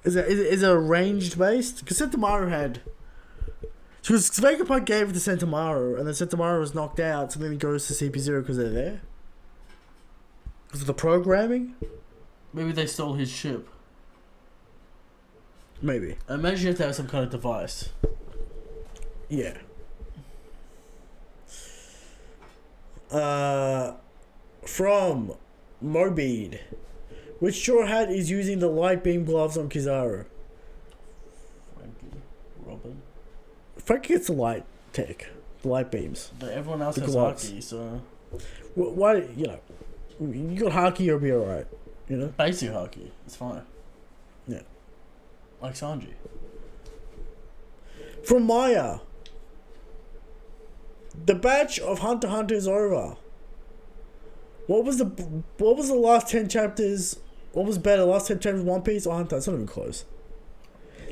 Is it arranged based? Because Sentomaru had... Because Vegapunk gave it to Sentomaru, and then Sentomaru was knocked out, so then he goes to CP0 because they're there? Because of the programming? Maybe they stole his ship. Maybe. Imagine you have to have some kind of device. Yeah. From Mobeed. Which Straw Hat is using the light beam gloves on Kizaru? Frankie. Robin. Frankie gets the light tech. The light beams. But everyone else The has gloves. Haki, so... Why, you know... You got Haki, you'll be alright. You know? Basic Haki. It's fine. Yeah. Like Sanji. From Maya. The batch of Hunter x Hunter is over. What was the last 10 chapters? What was better, last 10 chapters of One Piece or Hunter? It's not even close.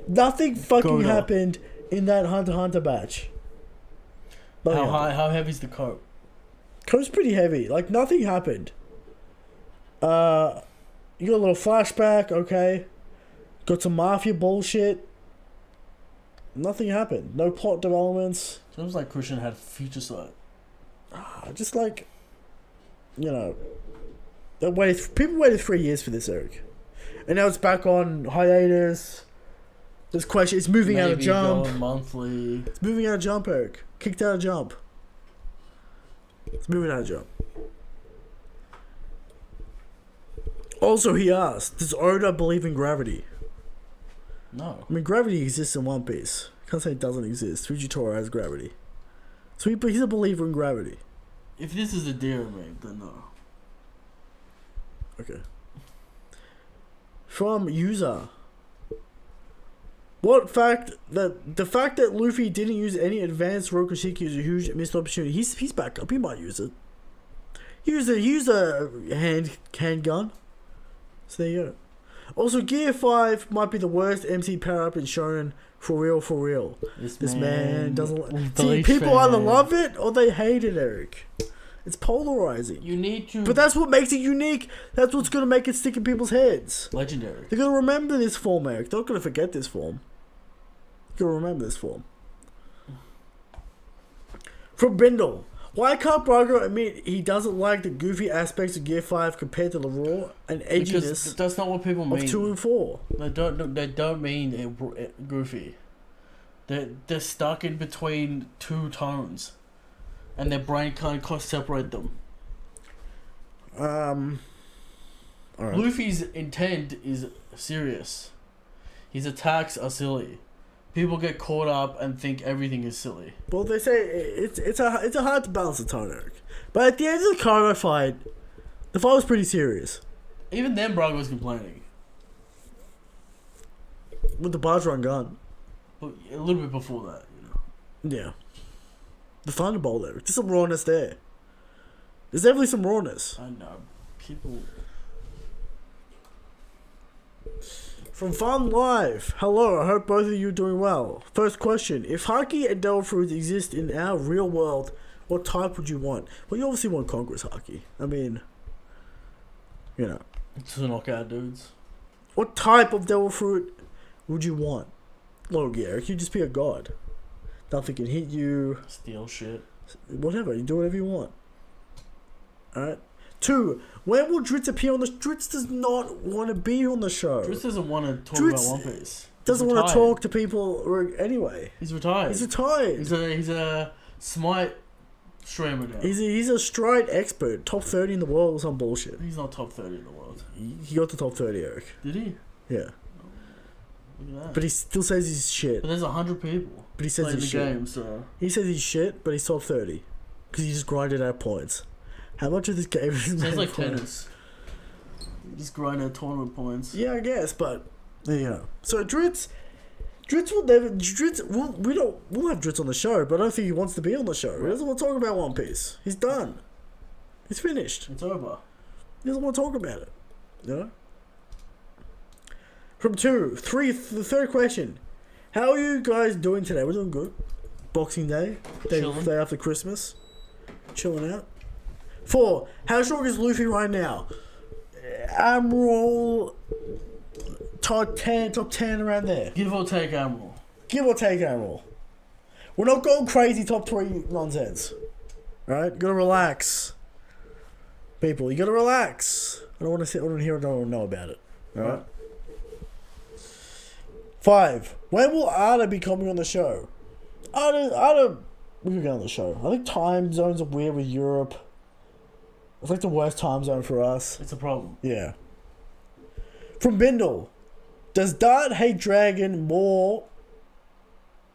Nothing fucking happened in that Hunter x Hunter batch. How heavy's the coat? Coat's pretty heavy. Like, nothing happened. You got a little flashback, okay. Got some mafia bullshit. Nothing happened. No plot developments. Seems like Christian had future sight. Just like, you know, people waited 3 years for this, Eric. And now it's back on hiatus. This question, it's moving out of Jump. Going monthly. It's moving out of Jump, Eric. Kicked out of Jump. It's moving out of Jump. Also, he asked, does Oda believe in gravity? No. I mean, gravity exists in One Piece. Can't say it doesn't exist. Fujitora has gravity. So he's a believer in gravity. If this is a deer ring, then no. Okay. From user. The fact that Luffy didn't use any advanced Rokushiki is a huge missed opportunity. He's back up. He might use it. He used a handgun. So there you go. Also, Gear 5 might be the worst MC power-up in Shonen. For real. This man doesn't... See, people either love it or they hate it, Eric. It's polarizing. You need to... But that's what makes it unique. That's what's going to make it stick in people's heads. Legendary. They're going to remember this form, Eric. They're not going to forget this form. They're going to remember this form. From Bindle. Why can't Braga admit he doesn't like the goofy aspects of Gear 5 compared to the raw and edginess because that's not what people mean. Of 2 and 4? They don't mean it goofy. They're stuck in between two tones, and their brain can't separate them. All right. Luffy's intent is serious. His attacks are silly. People get caught up and think everything is silly. Well, they say it's a hard to balance the tone, Eric. But at the end of the cargo fight, the fight was pretty serious. Even then, Braga was complaining. With the barge run gun. But a little bit before that, you know. Yeah. The Thunderbolt, Eric. There's some rawness there. There's definitely some rawness. I know. People... From Fun Live. Hello, I hope both of you are doing well. First question. If Haki and Devil Fruits exist in our real world, what type would you want? Well, you obviously want Congress Haki. I mean, you know. To knock out dudes. What type of devil fruit would you want? Look, Eric, you just be a god. Nothing can hit you. Steal shit. Whatever, you do whatever you want. Alright? 2. When will Dritz appear on the... Dritz does not want to be on the show. Dritz doesn't want to talk Dritz about One Piece. Doesn't want to talk to people anyway. He's retired. He's retired. He's a smite streamer now. He's a stride expert. Top 30 in the world or some bullshit. He's not top 30 in the world. He got the top 30, Eric. Did he? Yeah. Look at that. But he still says he's shit. But there's 100 people. But he says playing he's the shit. game, so... He says he's shit, but he's top 30. Because he just grinded out points. How much of this game is sounds like tennis. You just grind out tournament points. Yeah, I guess, but there you go. So Dritz will never. We'll have Dritz on the show, but I don't think he wants to be on the show. He doesn't want to talk about One Piece. He's done. He's finished. It's over. He doesn't want to talk about it. You know. From 2, 3, the third question. How are you guys doing today? We're doing good. Boxing Day, day after Christmas, chilling out. 4. How strong is Luffy right now? Admiral, top 10 around there. Give or take Admiral. Give or take Admiral. We're not going crazy top 3 nonsense. Alright? You gotta relax. People, you gotta relax. I don't want to hear it, I don't know about it. Alright? 5. When will Ada be coming on the show? Ada we can go on the show. I think time zones are weird with Europe. It's like the worst time zone for us. It's a problem. Yeah. From Bindle. Does Dart hate Dragon more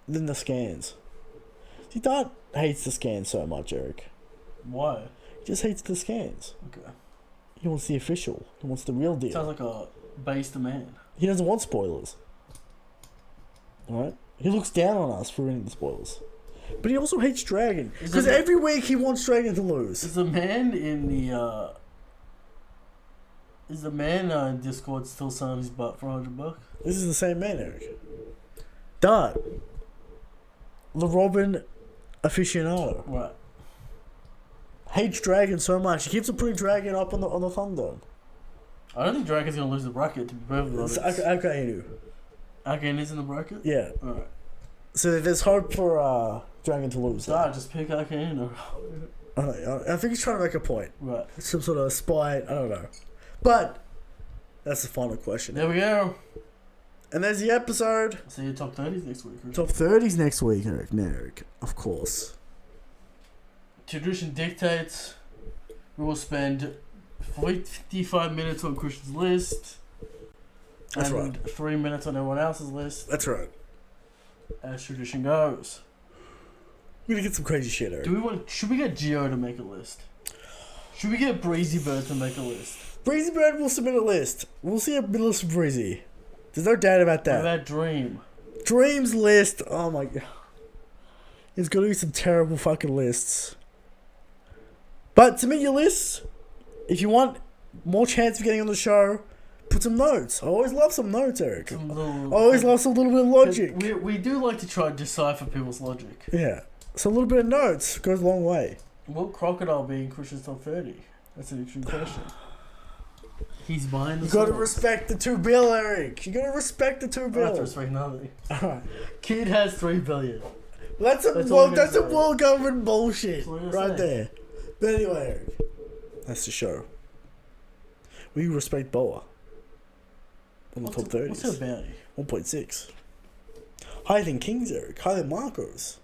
than the scans? See, Dart hates the scans so much, Eric. Why? He just hates the scans. Okay. He wants the official. He wants the real deal. Sounds like a base demand. He doesn't want spoilers. Alright? He looks down on us for reading the spoilers. But he also hates Dragon. Because every week he wants Dragon to lose. Is the man in the in Discord still selling his butt for $100? This is the same man, Eric. Dart. The Robin aficionado. Right. Hates Dragon so much. He keeps on putting Dragon up on the Thunder. I don't think Dragon's gonna lose the bracket, to be perfectly honest. Okay, Arcane is in the bracket? yeah. Alright. So there's hope for Dragon to lose. Just pick Arcane. I think he's trying to make a point. Right. Some sort of spite. I don't know. But that's the final question. There we go. And there's the episode. See you top 30s next week. Right? Top 30s next week, Eric. No, Eric. Of course. Tradition dictates we will spend 55 minutes on Christian's list. That's and right. 3 minutes on everyone else's list. That's right. As tradition goes. We're gonna get some crazy shit, Eric. Should we get Geo to make a list? Should we get Breezy Bird to make a list? Breezy Bird will submit a list. We'll see a list from Breezy. There's no doubt about that. What about Dream? Dream's list. Oh my god. There's gonna be some terrible fucking lists. But submit your lists. If you want more chance of getting on the show, put some notes. I always love some notes, Eric. I always love some little bit of logic. We do like to try and decipher people's logic. Yeah. So a little bit of notes goes a long way. Will Crocodile be in Christian's top 30? That's an interesting question. He's behind the You gotta sauce. respect the 2 bill, Eric. You gotta respect the 2 I have bill. to respect nothing. Alright. Kid has 3 billion. That's a That's all I'm that's a gonna say. world government bullshit. That's all I'm gonna Right say. there. But anyway, Eric. That's the show. Will you respect Boa? On the top 30s. What's her bounty? 1.6. Higher than Kings, Eric. Higher than Marcos.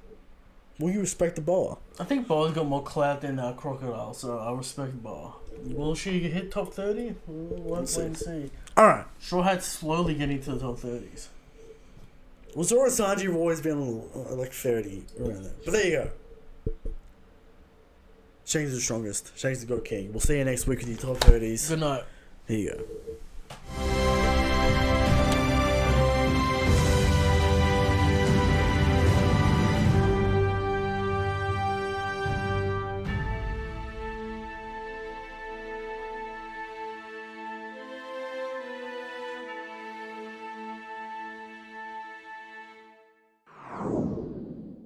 Will you respect the Boa? I think Boa's got more clout than Crocodile, so I respect Boa. Will she hit top 30? We'll have to wait and see. Alright. Straw Hat's slowly getting to the top 30s. Well, Zoro Sanji have always been on like 30 around there. But there you go. Shanks is the strongest. Shanks is the GOAT King. We'll see you next week with your top 30s. Good night. Here you go.